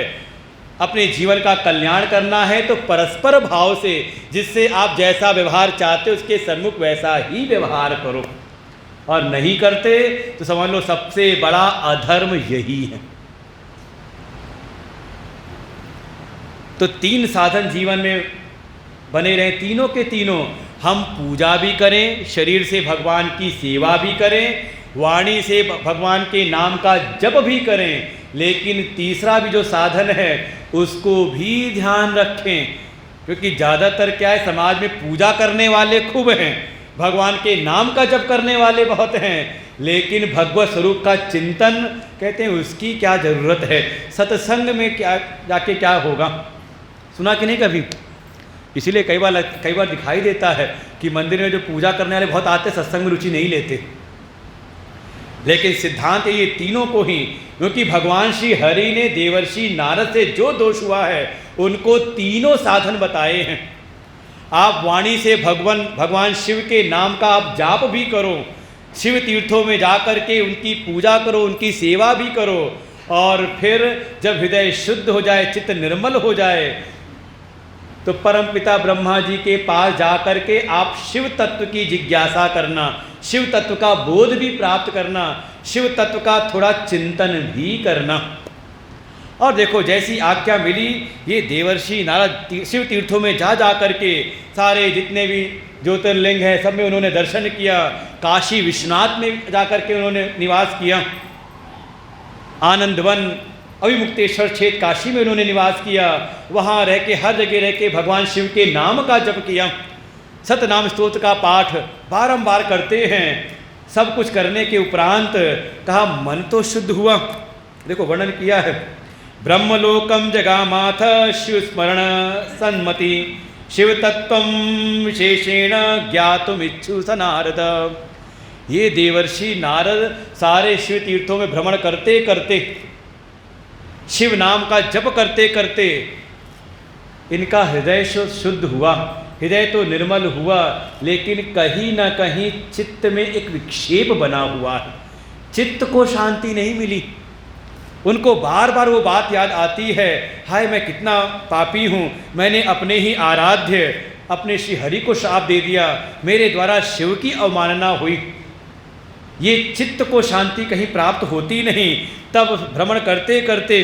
अपने जीवन का कल्याण करना है, तो परस्पर भाव से, जिससे आप जैसा व्यवहार चाहते हो उसके सन्मुख वैसा ही व्यवहार करो। और नहीं करते तो समझ लो सबसे बड़ा अधर्म यही है। तो तीन साधन जीवन में बने रहें, तीनों के तीनों। हम पूजा भी करें, शरीर से भगवान की सेवा भी करें, वाणी से भगवान के नाम का जप भी करें, लेकिन तीसरा भी जो साधन है उसको भी ध्यान रखें। क्योंकि ज़्यादातर क्या है, समाज में पूजा करने वाले खूब हैं, भगवान के नाम का जप करने वाले बहुत हैं, लेकिन भगवत स्वरूप का चिंतन कहते हैं उसकी क्या ज़रूरत है? सत्संग में क्या जाके क्या होगा? सुना कि नहीं कभी? इसीलिए कई बार दिखाई देता है कि मंदिर में जो पूजा करने वाले बहुत आते, सत्संग में रुचि नहीं लेते। लेकिन सिद्धांत ये तीनों को ही, क्योंकि भगवान श्री हरि ने देवर्षि नारद से जो दोष हुआ है उनको तीनों साधन बताए हैं। आप वाणी से भगवान शिव के नाम का आप जाप भी करो, शिव तीर्थों में जा कर के उनकी पूजा करो, उनकी सेवा भी करो, और फिर जब हृदय शुद्ध हो जाए, चित्त निर्मल हो जाए, तो परमपिता ब्रह्मा जी के पास जा कर के आप शिव तत्व की जिज्ञासा करना, शिव तत्व का बोध भी प्राप्त करना, शिव तत्व का थोड़ा चिंतन भी करना। और देखो जैसी आज्ञा मिली, ये देवर्षि नारद शिव तीर्थों में जा कर के सारे जितने भी ज्योतिर्लिंग हैं सब में उन्होंने दर्शन किया। काशी विश्वनाथ में जा कर के उन्होंने निवास किया, आनंदवन अभिमुक्तेश्वर क्षेत्र काशी में उन्होंने निवास किया। वहाँ रह के हर जगह रह के भगवान शिव के नाम का जप किया, सतनाम स्तोत्र का पाठ बारंबार करते हैं। सब कुछ करने के उपरांत कहा मन तो शुद्ध हुआ। देखो वर्णन किया है, ब्रह्मलोकम जगामाथ शिव स्मरण सन्मति, शिव तत्वम विशेषेण ज्ञातुम इच्छु स नारद। ये देवर्षि नारद सारे शिव तीर्थों में भ्रमण करते करते, शिव नाम का जप करते करते इनका हृदय शुद्ध हुआ, हृदय तो निर्मल हुआ, लेकिन कहीं ना कहीं चित्त में एक विक्षेप बना हुआ है, चित्त को शांति नहीं मिली। उनको बार बार वो बात याद आती है, हाय मैं कितना पापी हूँ, मैंने अपने ही आराध्य अपने श्री हरि को श्राप दे दिया, मेरे द्वारा शिव की अवमानना हुई। ये चित्त को शांति कहीं प्राप्त होती नहीं। तब भ्रमण करते करते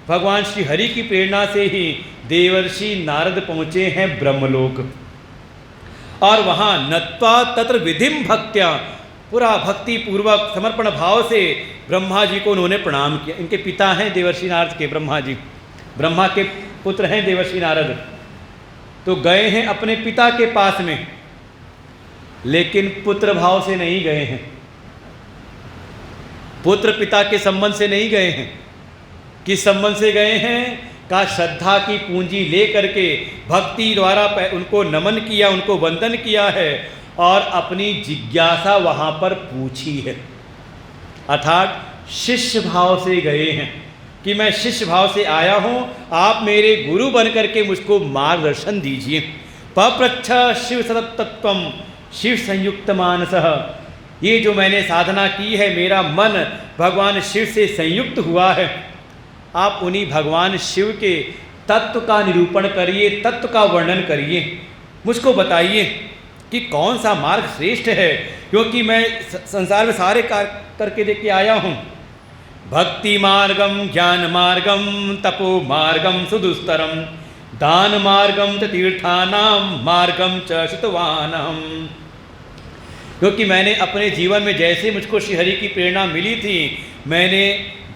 भगवान श्री हरि की प्रेरणा से ही देवर्षि नारद पहुँचे हैं ब्रह्मलोक, और वहाँ नत्वा तत्र विधिम भक्त्या, पूरा भक्ति पूर्वक समर्पण भाव से ब्रह्मा जी को उन्होंने प्रणाम किया। इनके पिता हैं देवर्षि नारद के, ब्रह्मा जी, ब्रह्मा के पुत्र हैं देवर्षि नारद। तो गए हैं अपने पिता के पास में, लेकिन पुत्र भाव से नहीं गए हैं, पुत्र पिता के संबंध से नहीं गए हैं। किस संबंध से गए हैं? का श्रद्धा की पूंजी ले करके भक्ति द्वारा उनको नमन किया, उनको वंदन किया है, और अपनी जिज्ञासा वहाँ पर पूछी है। अर्थात शिष्य भाव से गए हैं कि मैं शिष्य भाव से आया हूँ, आप मेरे गुरु बन करके मुझको मार्गदर्शन दीजिए। पप्रच्छ शिव सतत्वम शिव संयुक्त मानसः, ये जो मैंने साधना की है, मेरा मन भगवान शिव से संयुक्त हुआ है, आप उन्हीं भगवान शिव के तत्व का निरूपण करिए, तत्व का वर्णन करिए, मुझको बताइए कि कौन सा मार्ग श्रेष्ठ है, क्योंकि मैं संसार में सारे कार्य करके देख के आया हूँ। भक्ति मार्गम ज्ञान मार्गम तपो मार्गम सुदुस्तरम, दान मार्गम च तीर्थानाम मार्गम च श्रुतवानहम। क्योंकि मैंने अपने जीवन में जैसे मुझको श्री हरि की प्रेरणा मिली थी, मैंने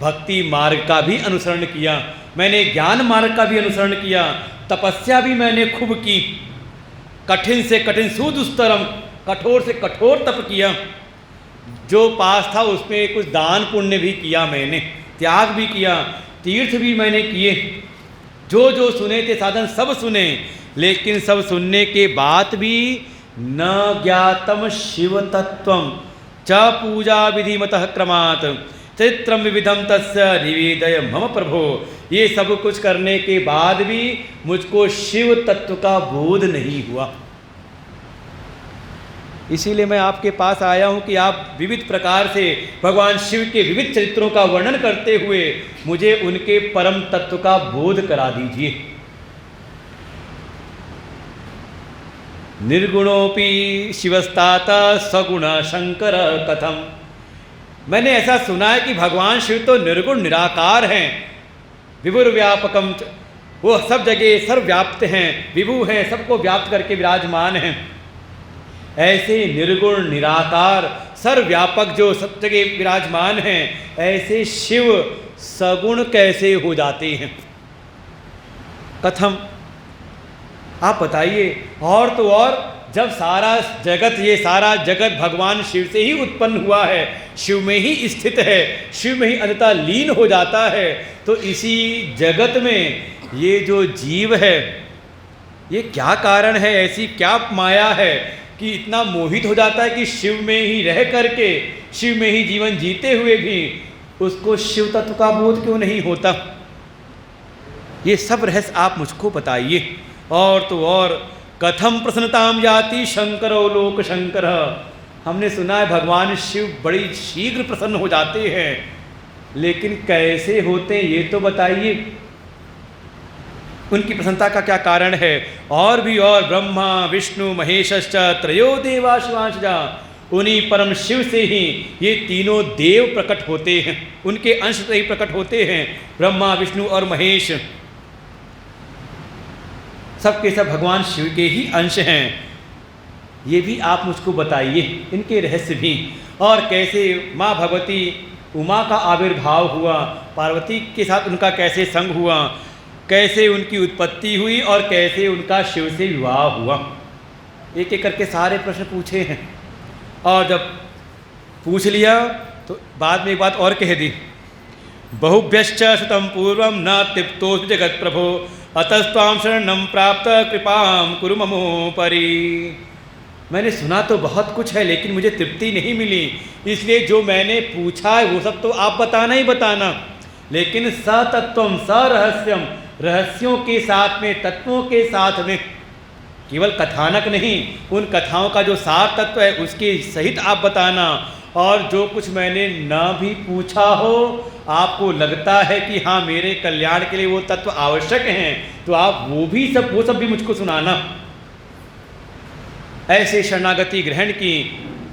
भक्ति मार्ग का भी अनुसरण किया, मैंने ज्ञान मार्ग का भी अनुसरण किया, तपस्या भी मैंने खूब की, कठिन से कठिन सुदुस्तरम, कठोर से कठोर तप किया, जो पास था उसमें कुछ दान पुण्य भी किया, मैंने त्याग भी किया, तीर्थ भी मैंने किए, जो जो सुने थे साधन सब सुने, लेकिन सब सुनने के बाद भी न ज्ञातम शिव तत्वम च पूजा विधिमतः क्रमात् चरित्रम विविधम तस्य निवेदय मम प्रभो। ये सब कुछ करने के बाद भी मुझको शिव तत्व का बोध नहीं हुआ। इसीलिए मैं आपके पास आया हूँ कि आप विविध प्रकार से भगवान शिव के विविध चरित्रों का वर्णन करते हुए मुझे उनके परम तत्व का बोध करा दीजिए। निर्गुणोपि शिवस्तात सगुण शंकर कथम। मैंने ऐसा सुना है कि भगवान शिव तो निर्गुण निराकार हैं, विभुर्व्यापकम, वो सब जगह सर्वव्याप्त हैं, विभु हैं, सबको व्याप्त करके विराजमान हैं। ऐसे निर्गुण निराकार सर्वव्यापक जो सब जगह विराजमान हैं, ऐसे शिव सगुण कैसे हो जाते हैं? कथम, आप बताइए। और तो और जब सारा जगत, ये सारा जगत भगवान शिव से ही उत्पन्न हुआ है, शिव में ही स्थित है, शिव में ही अंततः लीन हो जाता है, तो इसी जगत में ये जो जीव है ये क्या कारण है, ऐसी क्या माया है कि इतना मोहित हो जाता है कि शिव में ही रह करके, शिव में ही जीवन जीते हुए भी उसको शिव तत्व का बोध क्यों नहीं होता? ये सब रहस्य आप मुझको बताइए। और तो और, कथम प्रसन्नताम याति शंकरो लोक शंकर। हमने सुना है भगवान शिव बड़ी शीघ्र प्रसन्न हो जाते हैं, लेकिन कैसे होते हैं ये तो बताइए। उनकी प्रसन्नता का क्या कारण है? और भी और, ब्रह्मा विष्णु महेशश्च त्रयो देवा शिवांशजा। उन्हीं परम शिव से ही ये तीनों देव प्रकट होते हैं, उनके अंश से ही प्रकट होते हैं। ब्रह्मा विष्णु और महेश सब के सब भगवान शिव के ही अंश हैं। ये भी आप मुझको बताइए, इनके रहस्य भी। और कैसे माँ भगवती उमा का आविर्भाव हुआ, पार्वती के साथ उनका कैसे संग हुआ, कैसे उनकी उत्पत्ति हुई और कैसे उनका शिव से विवाह हुआ। एक एक करके सारे प्रश्न पूछे हैं। और जब पूछ लिया तो बाद में एक बात और कह दी, बहुभ्यश्च शतं पूर्वं न तृप्तोऽस्मि जगत प्रभो अतस्त्वां शरणं प्राप्त कृपां कुरु ममोपरि। मैंने सुना तो बहुत कुछ है, लेकिन मुझे तृप्ति नहीं मिली, इसलिए जो मैंने पूछा है वो सब तो आप बताना ही बताना। लेकिन सतत्वम सरहस्यम, रहस्यों के साथ में, तत्वों के साथ में, केवल कथानक नहीं, उन कथाओं का जो सार तत्व है उसके सहित आप बताना। और जो कुछ मैंने न भी पूछा हो, आपको लगता है कि हाँ मेरे कल्याण के लिए वो तत्व आवश्यक हैं, तो आप वो सब भी मुझको सुनाना। ऐसे शरणागति ग्रहण की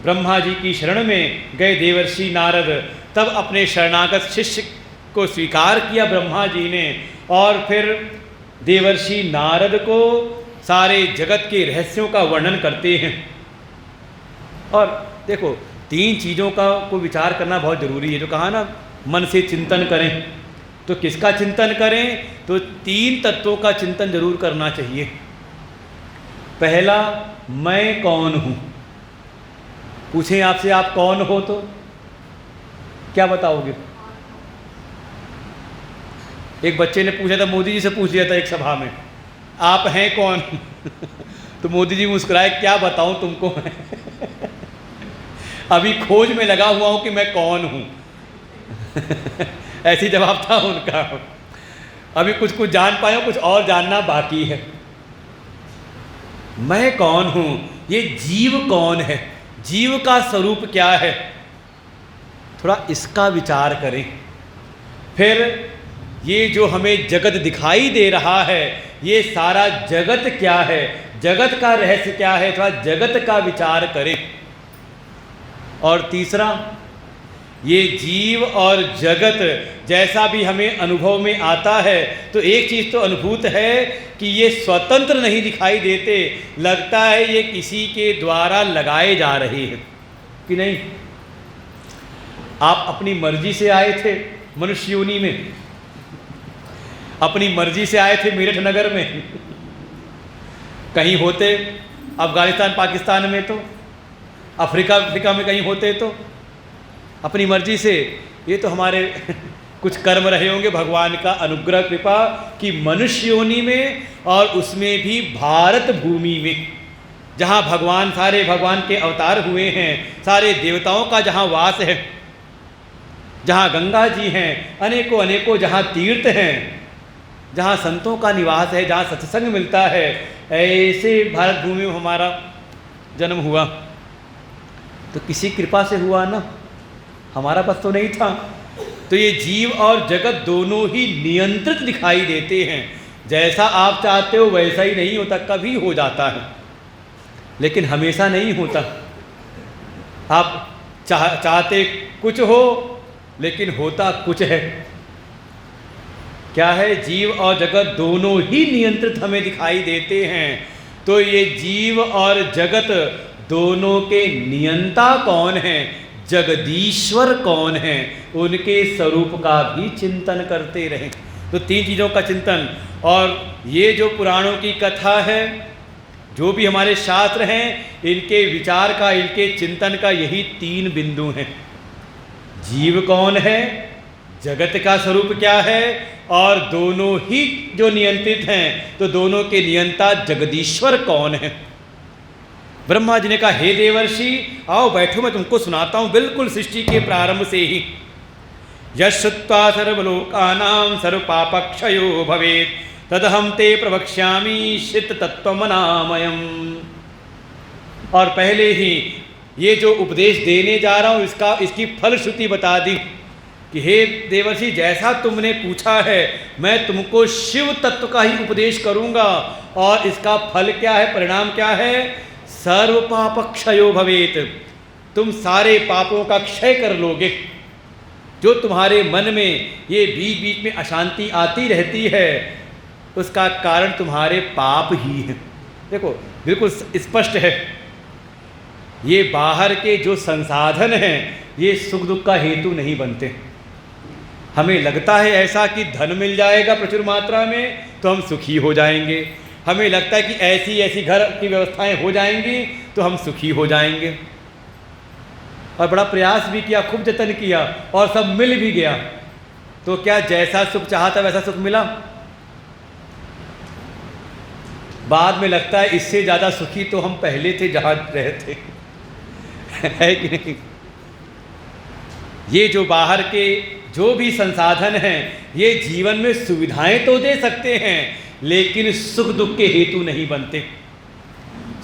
ब्रह्मा जी की शरण में गए देवर्षि नारद, तब अपने शरणागत शिष्य को स्वीकार किया ब्रह्मा जी ने। और फिर देवर्षि नारद को सारे जगत के रहस्यों का वर्णन करते हैं। और देखो, तीन चीज़ों का को विचार करना बहुत ज़रूरी है। जो कहा ना, मन से चिंतन करें, तो किसका चिंतन करें? तो तीन तत्वों का चिंतन जरूर करना चाहिए। पहला, मैं कौन हूँ। पूछें आपसे आप कौन हो तो क्या बताओगे? एक बच्चे ने पूछा था, मोदी जी से पूछ लिया था एक सभा में, आप हैं कौन? तो मोदी जी मुस्कुराए, क्या बताऊं तुमको मैं अभी खोज में लगा हुआ हूं कि मैं कौन हूं ऐसी जवाब था उनका। अभी कुछ कुछ जान पाए, कुछ और जानना बाकी है। मैं कौन हूं, ये जीव कौन है, जीव का स्वरूप क्या है, थोड़ा इसका विचार करें। फिर ये जो हमें जगत दिखाई दे रहा है, ये सारा जगत क्या है, जगत का रहस्य क्या है, थोड़ा जगत का विचार करें। और तीसरा, ये जीव और जगत जैसा भी हमें अनुभव में आता है, तो एक चीज़ तो अनुभूत है कि ये स्वतंत्र नहीं दिखाई देते, लगता है ये किसी के द्वारा लगाए जा रहे हैं कि नहीं। आप अपनी मर्जी से आए थे मनुष्य योनि में, अपनी मर्जी से आए थे मेरठ नगर में, कहीं होते अफगानिस्तान पाकिस्तान में, तो अफ्रीका में कहीं होते, तो अपनी मर्जी से। ये तो हमारे कुछ कर्म रहे होंगे, भगवान का अनुग्रह कृपा कि मनुष्य योनि में, और उसमें भी भारत भूमि में, जहाँ भगवान, सारे भगवान के अवतार हुए हैं, सारे देवताओं का जहाँ वास है, जहाँ गंगा जी हैं, अनेकों अनेकों जहाँ तीर्थ हैं, जहाँ संतों का निवास है, जहाँ सत्संग मिलता है, ऐसे भारत भूमि में हमारा जन्म हुआ। तो किसी कृपा से हुआ ना, हमारा बस तो नहीं था। तो ये जीव और जगत दोनों ही नियंत्रित दिखाई देते हैं। जैसा आप चाहते हो वैसा ही नहीं होता, कभी हो जाता है लेकिन हमेशा नहीं होता। आप चाहते कुछ हो लेकिन होता कुछ है। क्या है? जीव और जगत दोनों ही नियंत्रित हमें दिखाई देते हैं। तो ये जीव और जगत दोनों के नियंता कौन है, जगदीश्वर कौन है, उनके स्वरूप का भी चिंतन करते रहें। तो तीन चीज़ों का चिंतन। और ये जो पुराणों की कथा है, जो भी हमारे शास्त्र हैं, इनके विचार का, इनके चिंतन का यही तीन बिंदु हैं। जीव कौन है, जगत का स्वरूप क्या है, और दोनों ही जो नियंत्रित हैं, तो दोनों के नियंता जगदीश्वर कौन है। ब्रह्मा जी ने कहा, हे देवर्षि आओ बैठो, मैं तुमको सुनाता हूँ बिल्कुल सृष्टि के प्रारंभ से ही। यश्रुत्वा सर्वलोकानां सर्वपापक्षयो भवेत् तदहं ते प्रवक्ष्यामि शित तत्त्वमनामयम्। और पहले ही ये जो उपदेश देने जा रहा हूँ इसकी फलश्रुति बता दी कि हे देवर्षि, जैसा तुमने पूछा है मैं तुमको शिव तत्व का ही उपदेश करूँगा। और इसका फल क्या है, परिणाम क्या है, सर्व पाप क्षयो भवेत, तुम सारे पापों का क्षय कर लोगे। जो तुम्हारे मन में ये बीच बीच में अशांति आती रहती है उसका कारण तुम्हारे पाप ही है। देखो बिल्कुल स्पष्ट है, ये बाहर के जो संसाधन हैं ये सुख दुख का हेतु नहीं बनते। हमें लगता है ऐसा कि धन मिल जाएगा प्रचुर मात्रा में तो हम सुखी हो जाएंगे, हमें लगता है कि ऐसी ऐसी घर की व्यवस्थाएं हो जाएंगी तो हम सुखी हो जाएंगे, और बड़ा प्रयास भी किया, खूब जतन किया और सब मिल भी गया, तो क्या जैसा सुख चाहता वैसा सुख मिला? बाद में लगता है इससे ज़्यादा सुखी तो हम पहले थे जहाँ रहे थे है कि नहीं? ये जो बाहर के जो भी संसाधन हैं ये जीवन में सुविधाएं तो दे सकते हैं लेकिन सुख दुख के हेतु नहीं बनते।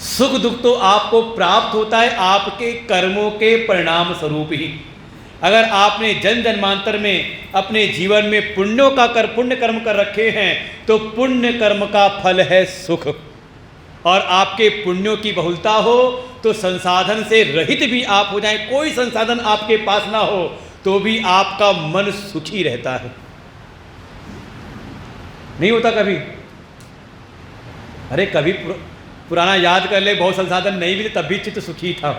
सुख दुख तो आपको प्राप्त होता है आपके कर्मों के परिणाम स्वरूप ही। अगर आपने जन्म जन्मांतर में अपने जीवन में पुण्य कर्म कर रखे हैं तो पुण्य कर्म का फल है सुख, और आपके पुण्यों की बहुलता हो तो संसाधन से रहित भी आप हो जाएं, कोई संसाधन आपके पास ना हो तो भी आपका मन सुखी रहता है। नहीं होता कभी? अरे कभी पुराना याद कर ले, बहुत संसाधन नहीं मिले तब भी चित्त सुखी था,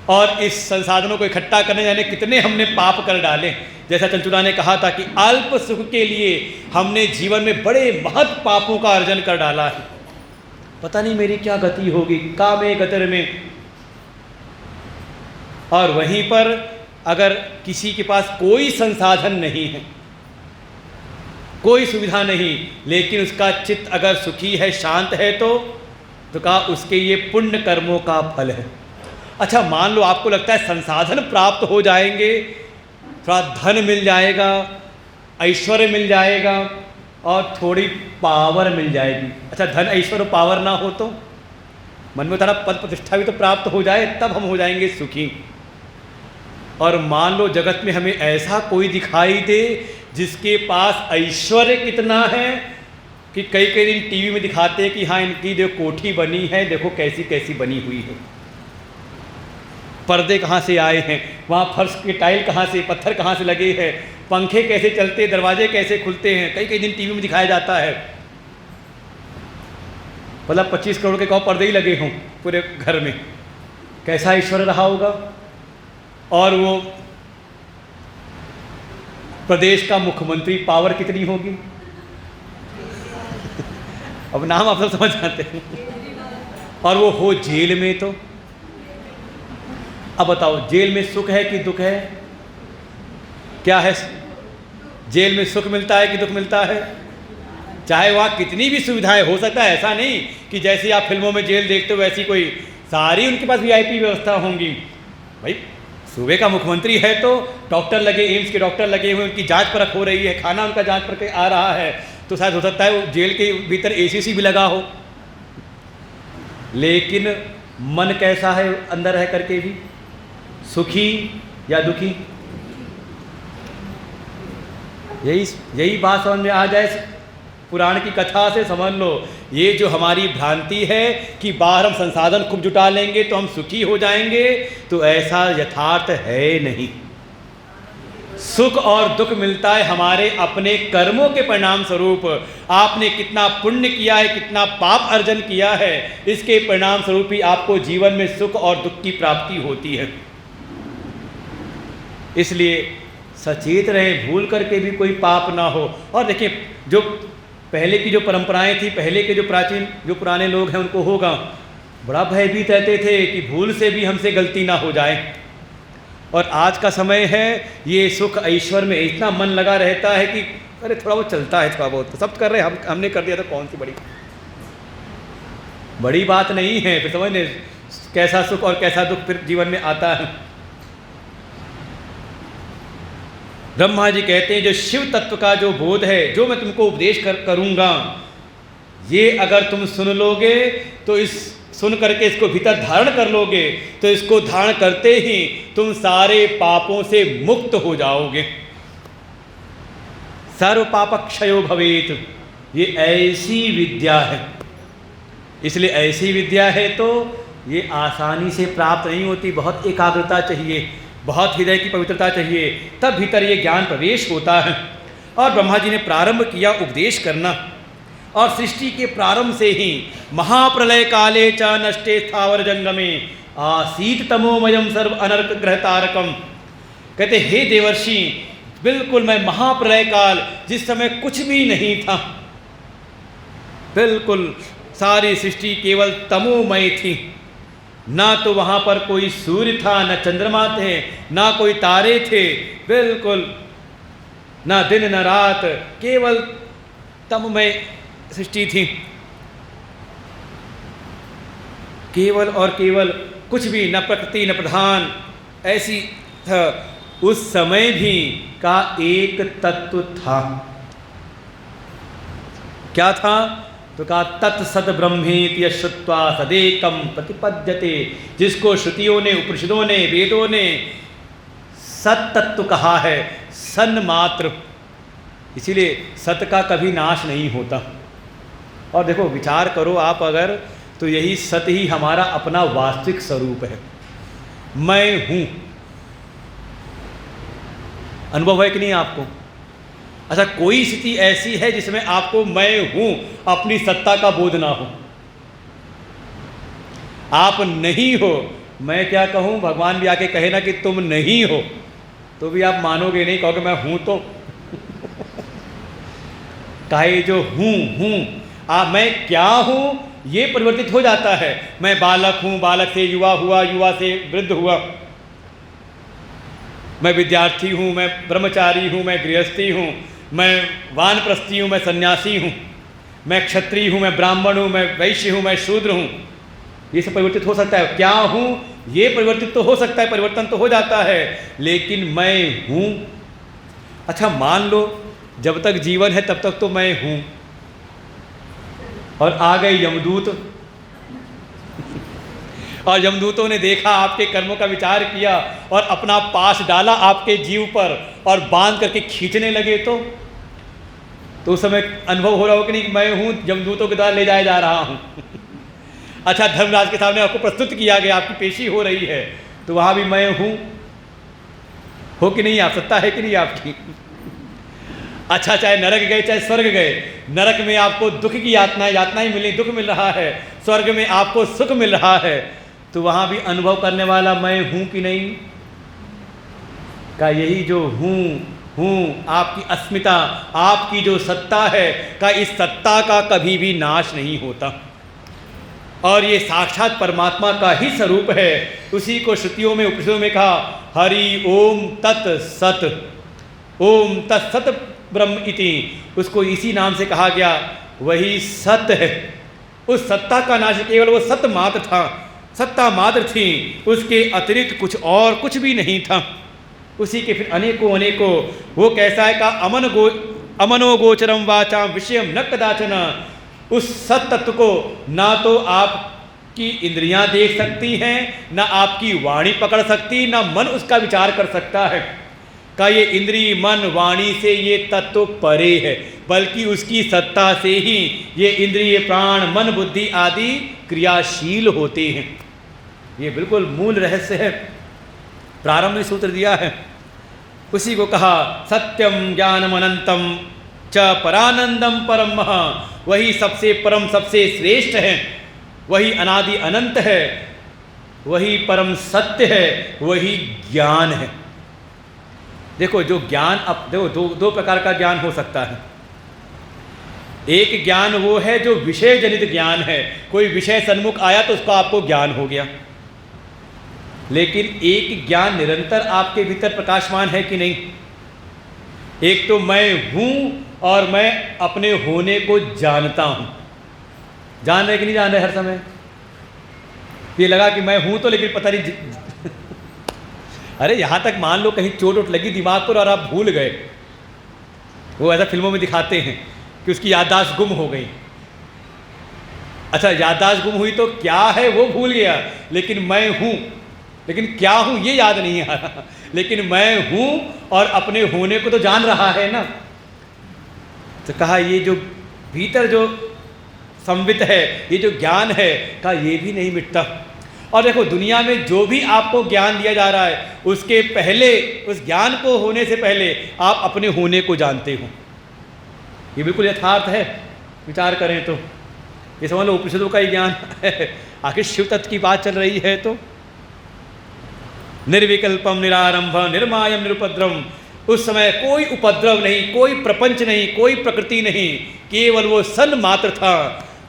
और इस संसाधनों को इकट्ठा करने जाने कितने हमने पाप कर डाले। जैसा चंचुला ने कहा था कि अल्प सुख के लिए हमने जीवन में बड़े महत् पापों का अर्जन कर डाला है, पता नहीं मेरी क्या गति होगी कामे गतर में। और वहीं पर अगर किसी के पास कोई संसाधन नहीं है, कोई सुविधा नहीं, लेकिन उसका चित्त अगर सुखी है, शांत है, तो कहा उसके ये पुण्य कर्मों का फल है। अच्छा मान लो आपको लगता है संसाधन प्राप्त हो जाएंगे, थोड़ा धन मिल जाएगा, ऐश्वर्य मिल जाएगा और थोड़ी पावर मिल जाएगी। अच्छा धन ऐश्वर्य पावर ना हो तो मन में थोड़ा पद प्रतिष्ठा भी तो प्राप्त हो जाए तब हम हो जाएंगे सुखी। और मान लो जगत में हमें ऐसा कोई दिखाई दे जिसके पास ऐश्वर्य कितना है कि कई कई दिन टीवी में दिखाते हैं कि हाँ इनकी जो कोठी बनी है देखो कैसी कैसी बनी हुई है, पर्दे कहाँ से आए हैं, वहाँ फर्श के टाइल कहाँ से, पत्थर कहाँ से लगे हैं, पंखे कैसे चलते, दरवाजे कैसे खुलते हैं, कई कई दिन टीवी में दिखाया जाता है। मतलब 25 करोड़ के कौ पर्दे ही लगे हों पूरे घर में, कैसा ऐश्वर्य रहा होगा। और वो प्रदेश का मुख्यमंत्री पावर कितनी होगी अब नाम आप सब समझ जाते हैं। और वो हो जेल में तो अब बताओ जेल में सुख है कि दुख है? क्या है? जेल में सुख मिलता है कि दुख मिलता है? चाहे वहाँ कितनी भी सुविधाएं हो सकता है, ऐसा नहीं कि जैसे आप फिल्मों में जेल देखते हो वैसी कोई सारी उनके पास वीआईपी व्यवस्था होंगी। भाई सूबे का मुख्यमंत्री है तो डॉक्टर लगे, एम्स के डॉक्टर लगे हुए, उनकी जांच परख हो रही है, खाना उनका जांच परख आ रहा है, तो शायद हो सकता है वो जेल के भीतर एसीसी भी लगा हो। लेकिन मन कैसा है अंदर रह करके भी, सुखी या दुखी? यही बात समझ में आ जाए पुराण की कथा से, समझ लो ये जो हमारी भ्रांति है कि बाहर हम संसाधन खूब जुटा लेंगे तो हम सुखी हो जाएंगे, तो ऐसा यथार्थ है नहीं। सुख और दुख मिलता है हमारे अपने कर्मों के परिणाम स्वरूप। आपने कितना पुण्य किया है, कितना पाप अर्जन किया है, इसके परिणाम स्वरूप ही आपको जीवन में सुख और दुख की प्राप्ति होती है। इसलिए सचेत रहें, भूल करके भी कोई पाप ना हो। और देखिए जो पहले की जो परंपराएं थी, पहले के जो प्राचीन जो पुराने लोग हैं उनको होगा बड़ा भयभीत रहते थे कि भूल से भी हमसे गलती ना हो जाए। और आज का समय है ये सुख ऐश्वर्य में इतना मन लगा रहता है कि अरे थोड़ा बहुत चलता है, थोड़ा बहुत तो सब कर रहे हैं, हमने कर दिया तो कौन सी बड़ी बात नहीं है। फिर समझ कैसा सुख और कैसा दुख फिर जीवन में आता है। ब्रह्मा जी कहते हैं जो शिव तत्व का जो बोध है, जो मैं तुमको उपदेश करूंगा, ये अगर तुम सुन लोगे तो इस सुन करके इसको भीतर धारण कर लोगे तो इसको धारण करते ही तुम सारे पापों से मुक्त हो जाओगे। सर्व पाप क्षयो भवेत, ये ऐसी विद्या है। इसलिए ऐसी विद्या है तो ये आसानी से प्राप्त नहीं होती, बहुत एकाग्रता चाहिए, बहुत हृदय की पवित्रता चाहिए, तब भीतर ये ज्ञान प्रवेश होता है। और ब्रह्मा जी ने प्रारंभ किया उपदेश करना, और सृष्टि के प्रारंभ से ही महाप्रलय काले च नष्टे स्थावर जंगमे आसीत तमोमयम सर्व अनर्क ग्रह तारकम। कहते हे देवर्षि, बिल्कुल मैं महाप्रलय काल जिस समय कुछ भी नहीं था, बिल्कुल सारी सृष्टि केवल तमोमय थी, ना तो वहाँ पर कोई सूर्य था, न चंद्रमा थे, ना कोई तारे थे, बिल्कुल ना दिन न रात, केवल तममय सृष्टि थी। केवल और केवल कुछ भी, न प्रकृति न प्रधान, ऐसी था। उस समय भी का एक तत्व था। क्या था? तो कहा तत्सत ब्रह्मेति श्रुत्वा सदेकम प्रतिपद्यते, जिसको श्रुतियों ने, उपनिषदों ने, वेदों ने सत तत्व कहा है, सन्मात्र। इसीलिए सत का कभी नाश नहीं होता। और देखो विचार करो आप अगर, तो यही सत ही हमारा अपना वास्तविक स्वरूप है। मैं हूँ, अनुभव है कि नहीं आपको? अच्छा, कोई स्थिति ऐसी है जिसमें आपको मैं हूँ अपनी सत्ता का बोध ना हो? आप नहीं हो, मैं क्या कहूँ, भगवान भी आके कहे ना कि तुम नहीं हो, तो भी आप मानोगे नहीं, कहोगे मैं हूँ तो काहे जो हूँ मैं क्या हूँ ये परिवर्तित हो जाता है। मैं बालक हूँ, बालक से युवा हुआ, युवा से वृद्ध हुआ, मैं विद्यार्थी हूँ, मैं ब्रह्मचारी हूँ, मैं गृहस्थी हूँ, मैं वानप्रस्थी हूँ, मैं सन्यासी हूँ, मैं क्षत्रिय हूँ, मैं ब्राह्मण हूँ, मैं वैश्य हूँ, मैं शूद्र हूँ। ये सब परिवर्तित हो सकता है। क्या हूँ ये परिवर्तित तो हो सकता है, परिवर्तन तो हो जाता है, लेकिन मैं हूँ। अच्छा मान लो जब तक जीवन है तब तक तो मैं हूँ, और आ गए यमदूत और यमदूतों ने देखा, आपके कर्मों का विचार किया और अपना पाश डाला आपके जीव पर और बांध करके खींचने लगे, तो उस समय अनुभव हो रहा हो कि नहीं, मैं हूँ यमदूतों के द्वारा ले जाया जा रहा हूँ। अच्छा, धर्मराज के सामने आपको प्रस्तुत किया गया, आपकी पेशी हो रही है, तो वहाँ भी मैं हूँ, हो कि नहीं? आप सत्ता है कि नहीं आपकी? अच्छा, चाहे नरक गए चाहे स्वर्ग गए, नरक में आपको दुख की यातनाएं मिली, दुख मिल रहा है, स्वर्ग में आपको सुख मिल रहा है, तो वहाँ भी अनुभव करने वाला मैं हूँ कि नहीं? का यही जो हूँ आपकी अस्मिता, आपकी जो सत्ता है, का इस सत्ता का कभी भी नाश नहीं होता, और ये साक्षात परमात्मा का ही स्वरूप है। उसी को श्रुतियों में, उपनिषदों में कहा हरि ओम तत् सत, ओम तत्सत ब्रह्म इति, उसको इसी नाम से कहा गया, वही सत्य है। उस सत्ता का नाश, केवल वो सत्य मात्र था, सत्ता मात्र थी, उसके अतिरिक्त कुछ और कुछ भी नहीं था। उसी के फिर अनेकों वो कैसा है का अमनो गोचरम वाचा विषयम न कदाचन, उस सत्य तत्व को ना तो आपकी इंद्रियां देख सकती हैं, ना आपकी वाणी पकड़ सकती, ना मन उसका विचार कर सकता है। का ये इंद्रिय मन वाणी से ये तत्व परे है, बल्कि उसकी सत्ता से ही ये इंद्रिय प्राण मन बुद्धि आदि क्रियाशील होते हैं। ये बिल्कुल मूल रहस्य है, प्रारंभ में सूत्र दिया है, उसी को कहा सत्यम ज्ञानम अनंतम च परानंदम परम, वही सबसे परम सबसे श्रेष्ठ है, वही अनादि अनंत है, वही परम सत्य है, वही ज्ञान है। देखो जो ज्ञान, अब देखो दो प्रकार का ज्ञान हो सकता है। एक ज्ञान वो है जो विषय जनित ज्ञान है, कोई विषय सन्मुख आया तो उसका आपको ज्ञान हो गया, लेकिन एक ज्ञान निरंतर आपके भीतर प्रकाशमान है कि नहीं? एक तो मैं हूँ और मैं अपने होने को जानता हूँ। जान रहे कि नहीं जान रहे? हर समय ये लगा कि मैं हूँ तो, लेकिन पता नहीं अरे यहाँ तक मान लो कहीं चोट वोट लगी दिमाग पर और आप भूल गए, वो ऐसा फिल्मों में दिखाते हैं कि उसकी याददाश्त गुम हो गई। अच्छा, याददाश्त गुम हुई तो क्या है वो भूल गया, लेकिन मैं हूँ, लेकिन क्या हूँ ये याद नहीं आ रहा, लेकिन मैं हूँ और अपने होने को तो जान रहा है ना। तो कहा ये जो भीतर जो संवित है, ये जो ज्ञान है, कहा ये भी नहीं मिटता। और देखो दुनिया में जो भी आपको ज्ञान दिया जा रहा है, उसके पहले, उस ज्ञान को होने से पहले आप अपने होने को जानते हो। ये बिल्कुल यथार्थ है, विचार करें तो। ये समझ लो उपनिषदों का ही ज्ञान है। आखिर शिव तत्व की बात चल रही है तो निर्विकल्पम निरारंभ निर्मायम निरुपद्रवम, उस समय कोई उपद्रव नहीं, कोई प्रपंच नहीं, कोई प्रकृति नहीं, केवल वो सन मात्र था।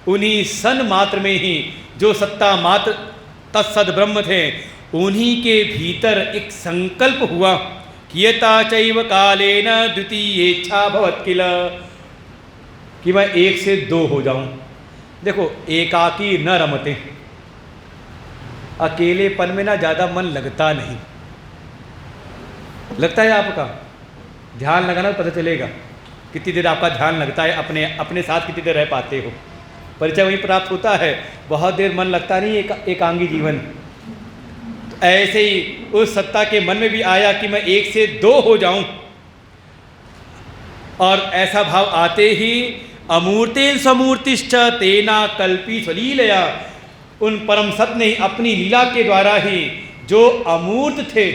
उन्हीं सन मात्र में ही जो सत्ता मात्र तत्सद ब्रह्म थे, उन्हीं के भीतर एक संकल्प हुआ कियता चैव कालेन द्वितीय इच्छा भवत किल, कि मैं एक से दो हो जाऊं। देखो एकाकी न रमते, अकेलेपन में ना ज़्यादा मन लगता नहीं। लगता है आपका ध्यान लगाना तो पता चलेगा कितनी देर आपका ध्यान लगता है, अपने साथ कितनी देर रह पाते हो। परिचय वहीं प्राप्त होता है, बहुत देर मन लगता नहीं एकांगी जीवन। तो ऐसे ही उस सत्ता के मन में भी आया कि मैं एक से दो हो जाऊं, और ऐसा भाव आते ही अमूर्तेन समूर्तिश्च तेना कल्पी स्वलीलया, उन परम सत्य ने अपनी लीला के द्वारा ही जो अमूर्त थे,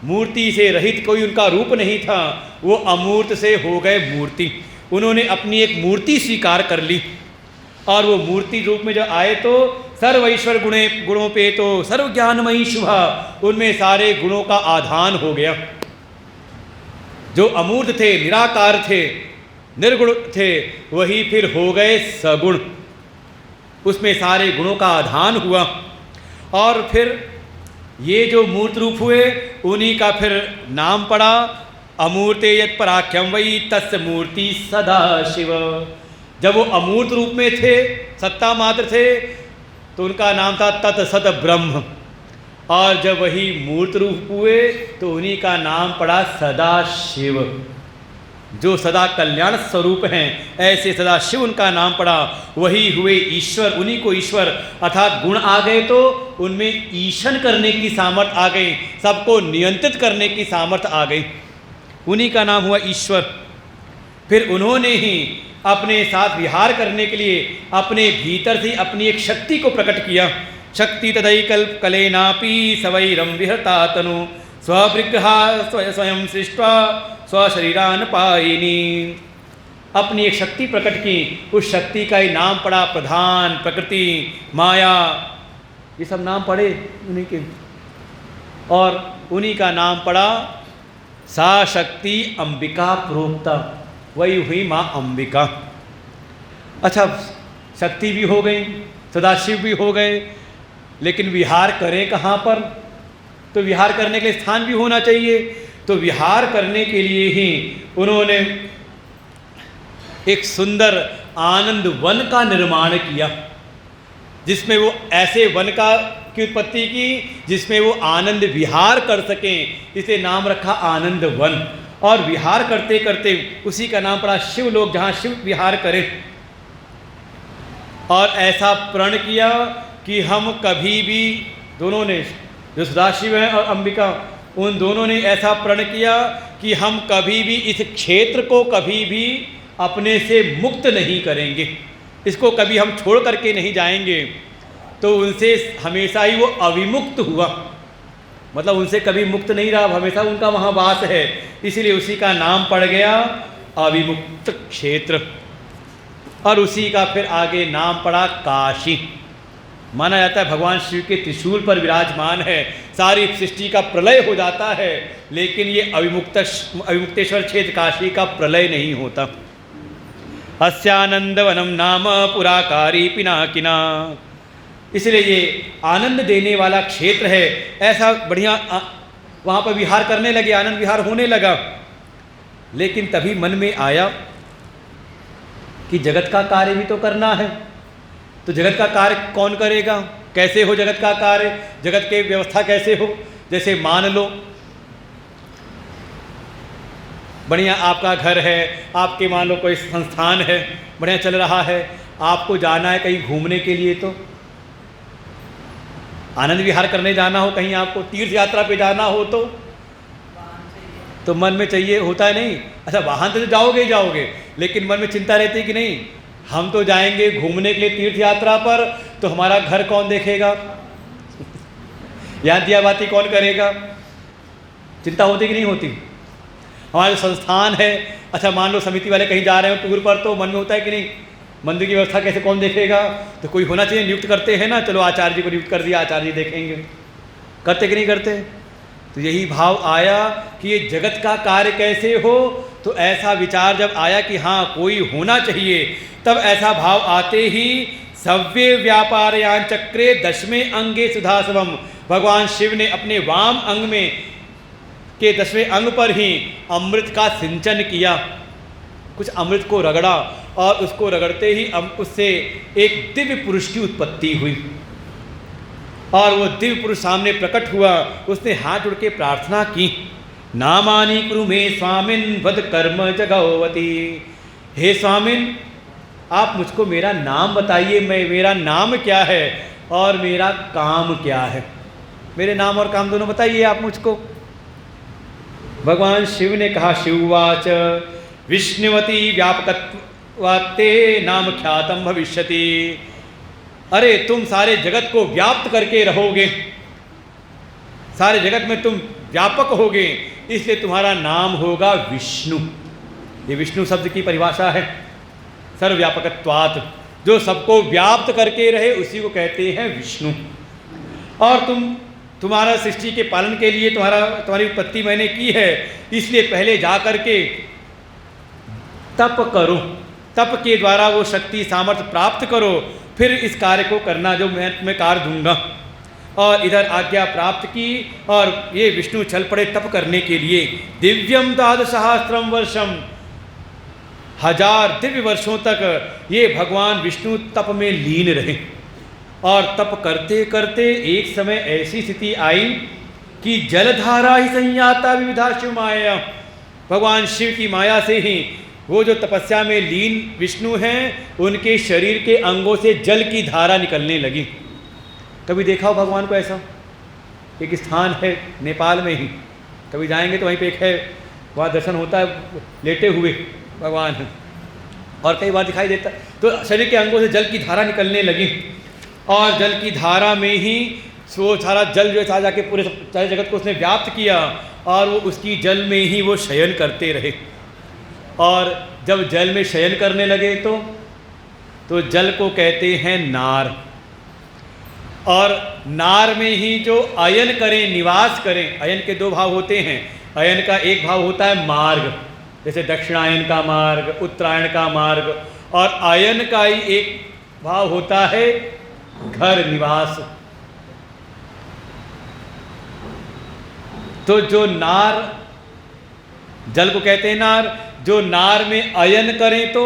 मूर्ति से रहित कोई उनका रूप नहीं था, वो अमूर्त से हो गए मूर्ति। उन्होंने अपनी एक मूर्ति स्वीकार कर ली, और वो मूर्ति रूप में जब आए तो सर्वैश्वर गुणों पे तो सर्व ज्ञानमयी शुभा, उनमें सारे गुणों का आधान हो गया। जो अमूर्त थे, निराकार थे, निर्गुण थे, वही फिर हो गए सगुण, उसमें सारे गुणों का आधान हुआ। और फिर ये जो मूर्त रूप हुए, उन्हीं का फिर नाम पड़ा अमूर्ते यत् पराख्यम वही तस्य मूर्ति सदाशिव। जब वो अमूर्त रूप में थे, सत्ता मात्र थे, तो उनका नाम था तत्सत ब्रह्म, और जब वही मूर्त रूप हुए तो उन्हीं का नाम पड़ा सदाशिव, जो सदा कल्याण स्वरूप हैं। ऐसे सदाशिव उनका नाम पड़ा, वही हुए ईश्वर। उन्हीं को ईश्वर अर्थात गुण आ गए तो उनमें ईशन करने की सामर्थ्य आ गई, सबको नियंत्रित करने की सामर्थ्य आ गई, उन्हीं का नाम हुआ ईश्वर। फिर उन्होंने ही अपने साथ विहार करने के लिए अपने भीतर से अपनी एक शक्ति को प्रकट किया। शक्ति तदैकल्प कलेनापि सवैरम विहता तनु स्वविग्रहा स्वयं सृष्ट्वा स्वशरीरान पायिनी। अपनी एक शक्ति प्रकट की, उस शक्ति का ही नाम पड़ा प्रधान, प्रकृति, माया, ये सब नाम पड़े उन्हीं के, और उन्हीं का नाम पड़ा सा शक्ति अंबिका प्रोक्ता, वही हुई माँ अंबिका। अच्छा, शक्ति भी हो गई, सदाशिव भी हो गए, लेकिन विहार करें कहाँ पर? तो विहार करने के लिए स्थान भी होना चाहिए। तो विहार करने के लिए ही उन्होंने एक सुंदर आनंद वन का निर्माण किया, जिसमें वो ऐसे वन की उत्पत्ति की जिसमें वो आनंद विहार कर सकें। इसे नाम रखा आनंद वन। और विहार करते करते उसी का नाम पड़ा शिवलोक, जहाँ शिव विहार करें। और ऐसा प्रण किया कि हम कभी भी, दोनों ने, जो सदाशिव हैं और अंबिका, उन दोनों ने ऐसा प्रण किया कि हम कभी भी इस क्षेत्र को कभी भी अपने से मुक्त नहीं करेंगे, इसको कभी हम छोड़ करके नहीं जाएंगे। तो उनसे हमेशा ही वो अविमुक्त हुआ, मतलब उनसे कभी मुक्त नहीं रहा, हमेशा उनका वहाँ वास है, इसीलिए उसी का नाम पड़ गया अविमुक्त क्षेत्र। और उसी का फिर आगे नाम पड़ा काशी। माना जाता है भगवान शिव के त्रिशूल पर विराजमान है, सारी सृष्टि का प्रलय हो जाता है, लेकिन ये अविमुक्तेश्वर क्षेत्र काशी का प्रलय नहीं होता। अस्यानंदवनम नाम पुराकारी पिनाकिना। इसलिए ये आनंद देने वाला क्षेत्र है। ऐसा बढ़िया वहाँ पर विहार करने लगे, आनंद विहार होने लगा। लेकिन तभी मन में आया कि जगत का कार्य भी तो करना है, तो जगत का कार्य कौन करेगा, कैसे हो जगत का कार्य, जगत की व्यवस्था कैसे हो। जैसे मान लो बढ़िया आपका घर है, आपके मान लो कोई संस्थान है, बढ़िया चल रहा है, आपको जाना है कहीं घूमने के लिए, तो आनंद विहार करने जाना हो, कहीं आपको तीर्थ यात्रा पे जाना हो तो मन में चाहिए होता है नहीं। अच्छा वाहन तो जाओगे ही जाओगे, लेकिन मन में चिंता रहती है कि नहीं हम तो जाएंगे घूमने के लिए तीर्थ यात्रा पर, तो हमारा घर कौन देखेगा, यहाँ दिया बाती कौन करेगा, चिंता होती कि नहीं होती। हमारे संस्थान है, अच्छा मान लो समिति वाले कहीं जा रहे हो टूर पर, तो मन में होता है कि नहीं मंदिर की व्यवस्था कैसे कौन देखेगा, तो कोई होना चाहिए, नियुक्त करते हैं ना, चलो आचार्य जी को नियुक्त कर दिया, आचार्य जी देखेंगे, करते कि नहीं करते। तो यही भाव आया कि ये जगत का कार्य कैसे हो, तो ऐसा विचार जब आया कि हाँ कोई होना चाहिए, तब ऐसा भाव आते ही सव्य व्यापारयान चक्रे दशमें अंगे सुधासवम, भगवान शिव ने अपने वाम अंग में के 10वें अंग पर ही अमृत का सिंचन किया, कुछ अमृत को रगड़ा, और उसको रगड़ते ही उससे एक दिव्य पुरुष की उत्पत्ति हुई, और वो दिव्य पुरुष सामने प्रकट हुआ। उसने हाथ जोड़ के प्रार्थना की, नामानि कुरु मे स्वामिन वद कर्म जगवती, हे स्वामिन आप मुझको मेरा नाम बताइए, मेरा नाम क्या है और मेरा काम क्या है, मेरे नाम और काम दोनों बताइए आप मुझको। भगवान शिव ने कहा, शिववाच विष्णुवती व्यापकत्वात्ते नाम ख्यातम भविष्यति, अरे तुम सारे जगत को व्याप्त करके रहोगे, सारे जगत में तुम व्यापक होगे, इसलिए तुम्हारा नाम होगा विष्णु। ये विष्णु शब्द की परिभाषा है, सर्वव्यापकत्वात्, जो सबको व्याप्त करके रहे उसी को कहते हैं विष्णु। और तुम्हारा सृष्टि के पालन के लिए तुम्हारी उत्पत्ति मैंने की है, इसलिए पहले जा कर के तप करो, तप के द्वारा वो शक्ति सामर्थ्य प्राप्त करो, फिर इस कार्य को करना जो मैं तुम्हें कार्य दूंगा। और इधर आज्ञा प्राप्त की और ये विष्णु चल पड़े तप करने के लिए। दिव्यम 12,000 वर्षम, 1000 दिव्य वर्षों तक ये भगवान विष्णु तप में लीन रहे। और तप करते करते एक समय ऐसी स्थिति आई कि जलधारा ही संयाता विविधा शिव माया, भगवान शिव की माया से ही वो जो तपस्या में लीन विष्णु हैं उनके शरीर के अंगों से जल की धारा निकलने लगी। कभी देखा हो भगवान को ऐसा? एक स्थान है नेपाल में ही, कभी जाएंगे तो वहीं पे एक है, वहाँ दर्शन होता है लेटे हुए भगवान हैं, और कई बार दिखाई देता। तो शरीर के अंगों से जल की धारा निकलने लगी, और जल की धारा में ही वो सारा जल जो था जाके पूरे सारे जगत को उसने व्याप्त किया, और वो उसकी जल में ही वो शयन करते रहे। और जब जल में शयन करने लगे तो जल को कहते हैं नार, और नार में ही जो अयन करें, निवास करें, अयन के 2 भाव होते हैं। अयन का एक भाव होता है मार्ग, जैसे दक्षिणायन का मार्ग, उत्तरायण का मार्ग, और अयन का ही एक भाव होता है घर, निवास। तो जो नार, जल को कहते हैं नार, जो नार में अयन करें तो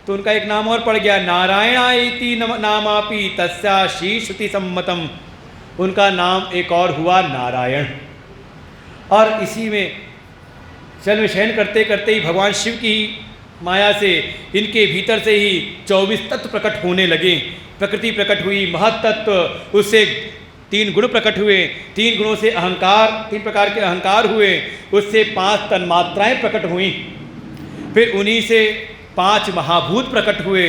उनका एक नाम और पड़ गया, नारायणाइति नामापि तस्या श्री सम्मतम, उनका नाम एक और हुआ नारायण। और इसी में जल में शयन करते करते ही भगवान शिव की माया से इनके भीतर से ही 24 तत्व प्रकट होने लगे। प्रकृति प्रकट हुई, महत्तत्व, उससे 3 गुण प्रकट हुए, 3 गुणों से अहंकार, 3 प्रकार के अहंकार हुए, उससे 5 तन्मात्राएं प्रकट हुई, फिर उन्हीं से 5 महाभूत प्रकट हुए,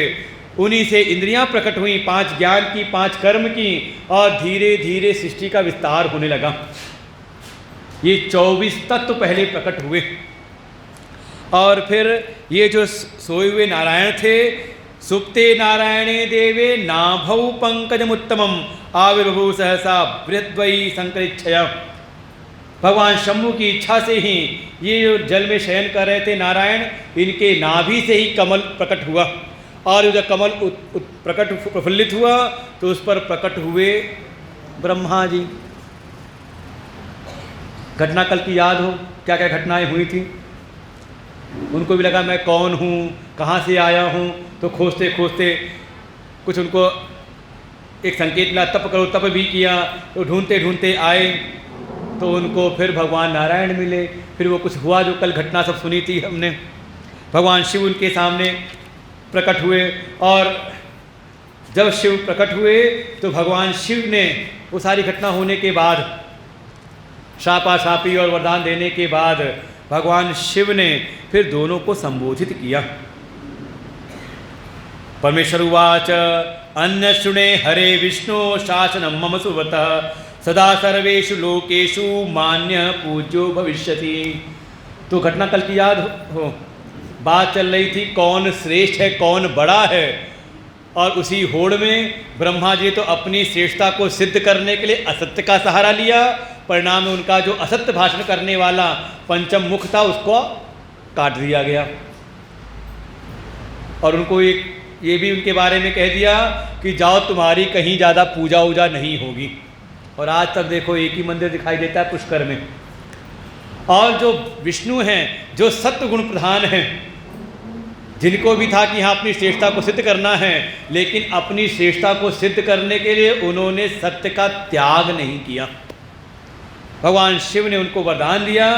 उन्हीं से इंद्रियां प्रकट हुई, 5 ज्ञान की, 5 कर्म की, और धीरे धीरे सृष्टि का विस्तार होने लगा। ये 24 तत्व पहले प्रकट हुए, और फिर ये जो सोए हुए नारायण थे, सुप्ते नारायणे देवे नाभौ पंकजमुत्तमम आविर्भू सहसा बृहद्वयी संकरिच्छया, भगवान शंभु की इच्छा से ही ये जो जल में शयन कर रहे थे नारायण, इनके नाभि से ही कमल प्रकट हुआ, और जब कमल प्रकट प्रफुल्लित हुआ तो उस पर प्रकट हुए ब्रह्मा जी। घटना कल की याद हो, क्या क्या घटनाएं हुई थी। उनको भी लगा मैं कौन हूँ, कहाँ से आया हूँ, तो खोजते खोजते कुछ उनको एक संकेत मिला, तप करो, तप भी किया, तो ढूंढते ढूंढते आए तो उनको फिर भगवान नारायण मिले। फिर वो कुछ हुआ जो कल घटना सब सुनी थी हमने, भगवान शिव उनके सामने प्रकट हुए। और जब शिव प्रकट हुए तो भगवान शिव ने वो सारी घटना होने के बाद, शापा शापी और वरदान देने के बाद, भगवान शिव ने फिर दोनों को संबोधित किया। परमेश्वर उवाच अन्य शुणे हरे विष्णु शासनम मम सुवतः सदा सर्वेषु लोकेषु मान्य पूज्यो भविष्यति। तो घटना कल की याद हो, बात चल रही थी कौन श्रेष्ठ है, कौन बड़ा है, और उसी होड़ में ब्रह्मा जी तो अपनी श्रेष्ठता को सिद्ध करने के लिए असत्य का सहारा लिया। परिणाम में उनका जो असत्य भाषण करने वाला पंचम मुख था उसको काट दिया गया, और उनको एक ये भी उनके बारे में कह दिया कि जाओ तुम्हारी कहीं ज़्यादा पूजा वूजा नहीं होगी। और आज तक देखो एक ही मंदिर दिखाई देता है पुष्कर में। और जो विष्णु हैं, जो सत्व गुण प्रधान हैं, जिनको भी था कि हाँ अपनी श्रेष्ठता को सिद्ध करना है, लेकिन अपनी श्रेष्ठता को सिद्ध करने के लिए उन्होंने सत्य का त्याग नहीं किया। भगवान शिव ने उनको वरदान दिया,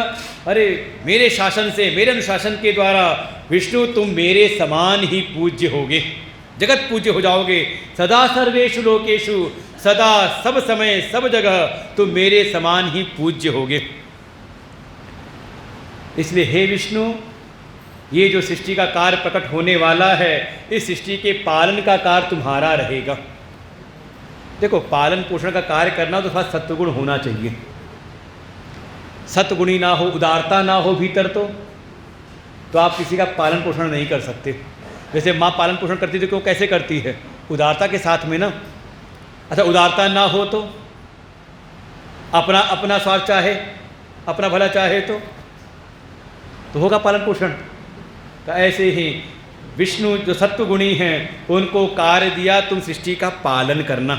अरे मेरे शासन से, मेरे अनुशासन के द्वारा विष्णु तुम मेरे समान ही पूज्य होगे, जगत पूज्य हो जाओगे। सदा सर्वेषु लोकेषु, सदा सब समय सब जगह तुम मेरे समान ही पूज्य होगे। इसलिए हे विष्णु, ये जो सृष्टि का कार्य प्रकट होने वाला है, इस सृष्टि के पालन का कार्य तुम्हारा रहेगा। देखो, पालन पोषण का कार्य करना तो थोड़ा सत्वगुण होना चाहिए। सत्वगुणी ना हो, उदारता ना हो भीतर, तो आप किसी का पालन पोषण नहीं कर सकते। जैसे माँ पालन पोषण करती थी, क्यों कैसे करती है? उदारता के साथ में ना। अच्छा, उदारता ना हो तो अपना अपना स्वार्थ चाहे, अपना भला चाहे तो होगा पालन पोषण। तो ऐसे ही विष्णु जो सत्वगुणी हैं, उनको कार्य दिया तुम सृष्टि का पालन करना,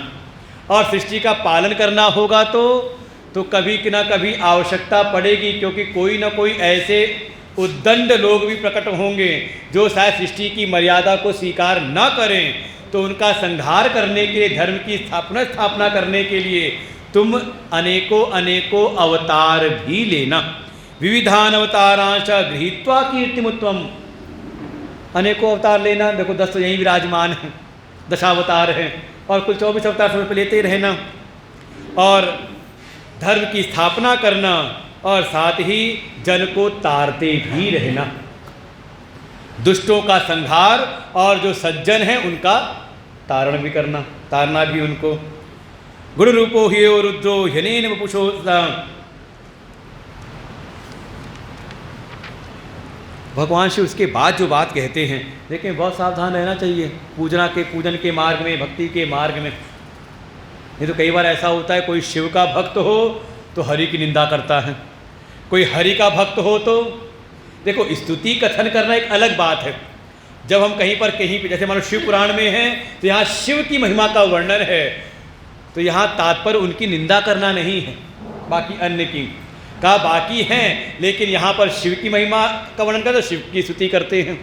और सृष्टि का पालन करना होगा तो कभी कि ना कभी आवश्यकता पड़ेगी, क्योंकि कोई ना कोई ऐसे उद्दंड लोग भी प्रकट होंगे जो शायद सृष्टि की मर्यादा को स्वीकार न करें। तो उनका संहार करने के लिए, धर्म की स्थापना करने के लिए तुम अनेकों अनेकों अवतार भी लेना। विविधान अवतारांश गृहीत्वा कीर्तिमुत्तम, अनेकों अवतार लेना। देखो 10 तो यहीं विराजमान हैं, 10 अवतार हैं, और कुल 24 अवतार समय पर लेते ही रहना, और धर्म की स्थापना करना, और साथ ही जन को तारते भी रहना। दुष्टों का संहार, और जो सज्जन हैं उनका तारण भी करना, तारना भी उनको। गुरु रूपो ह्यो रुद्रो ह्यनेन वपुषो। भगवान शिव उसके बाद जो बात कहते हैं, लेकिन बहुत सावधान रहना चाहिए पूजन के मार्ग में, भक्ति के मार्ग में। नहीं तो कई बार ऐसा होता है, कोई शिव का भक्त हो तो हरि की निंदा करता है, कोई हरि का भक्त हो तो। देखो, स्तुति कथन करना एक अलग बात है। जब हम कहीं पर जैसे मानो शिव पुराण में है, तो यहाँ शिव की महिमा का वर्णन है, तो यहाँ तात्पर्य उनकी निंदा करना नहीं है, बाकी अन्य की का बाकी हैं, लेकिन यहाँ पर शिव की महिमा का वर्णन करते, शिव की स्तुति करते हैं,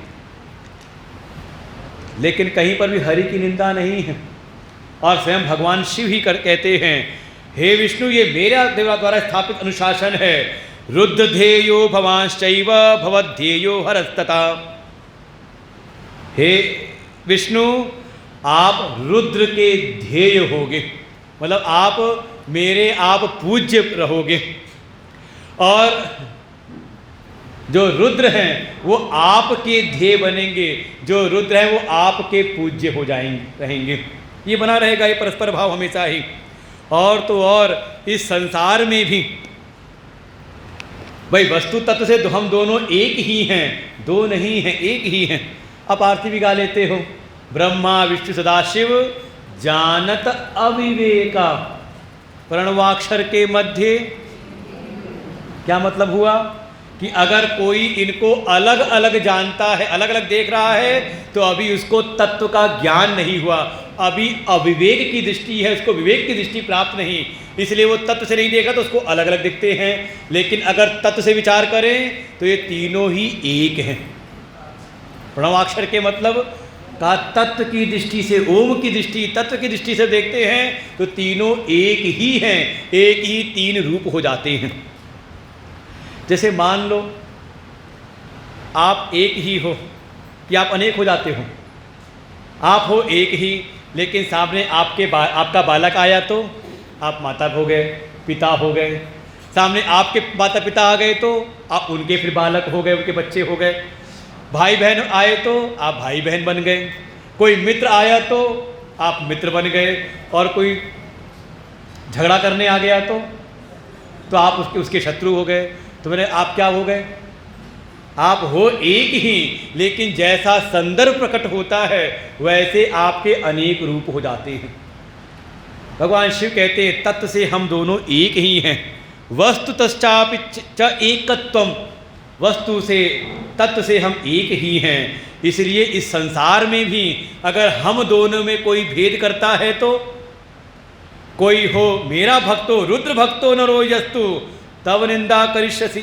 लेकिन कहीं पर भी हरि की निंदा नहीं है। और स्वयं भगवान शिव ही कहते हैं, हे विष्णु, ये मेरा देवा द्वारा स्थापित अनुशासन है। रुद्र ध्येयो भवांश्चैव भवध्येयो हरस्तता। हे विष्णु, आप रुद्र के ध्येय होगे, मतलब आप पूज्य रहोगे, और जो रुद्र हैं वो आपके ध्येय बनेंगे, जो रुद्र हैं वो आपके पूज्य हो रहेंगे। ये बना रहेगा, ये परस्पर भाव हमेशा ही। और तो और इस संसार में भी भाई वस्तु तत्व से हम दोनों एक ही हैं, दो नहीं हैं, एक ही हैं। अब आरती भी गा लेते हो, ब्रह्मा विष्णु सदाशिव जानत अविवेका, प्रणवाक्षर के मध्य। क्या मतलब हुआ कि अगर कोई इनको अलग अलग जानता है, अलग अलग देख रहा है, तो अभी उसको तत्व का ज्ञान नहीं हुआ, अभी अविवेक की दृष्टि है, उसको विवेक की दृष्टि प्राप्त नहीं, इसलिए वो तत्व से नहीं देखा तो उसको अलग अलग दिखते हैं। लेकिन अगर तत्व से विचार करें तो ये तीनों ही एक हैं। प्रणवाक्षर के मतलब का तत्व की दृष्टि से, ओम की दृष्टि, तत्व की दृष्टि से देखते हैं तो तीनों एक ही हैं, एक ही तीन रूप हो जाते हैं। जैसे मान लो आप एक ही हो कि आप अनेक हो जाते हो। आप हो एक ही, लेकिन सामने आपका बालक आया तो आप माता हो गए, पिता हो गए। सामने आपके माता पिता आ गए तो आप उनके फिर बालक हो गए, उनके बच्चे हो गए। भाई बहन आए तो आप भाई बहन बन गए। कोई मित्र आया तो आप मित्र बन गए। और कोई झगड़ा करने आ गया तो आप उसके शत्रु हो गए। तो मैंने आप क्या हो गए? आप हो एक ही, लेकिन जैसा संदर्भ प्रकट होता है वैसे आपके अनेक रूप हो जाते हैं। भगवान शिव कहते हैं तत्व से हम दोनों एक ही हैं। वस्तु तश्चापि च एकत्वम, वस्तु से तत्व से हम एक ही हैं। इसलिए इस संसार में भी अगर हम दोनों में कोई भेद करता है तो कोई हो मेरा भक्तो रुद्र भक्तो नरो यस्तु तव निंदा करिष्यसि।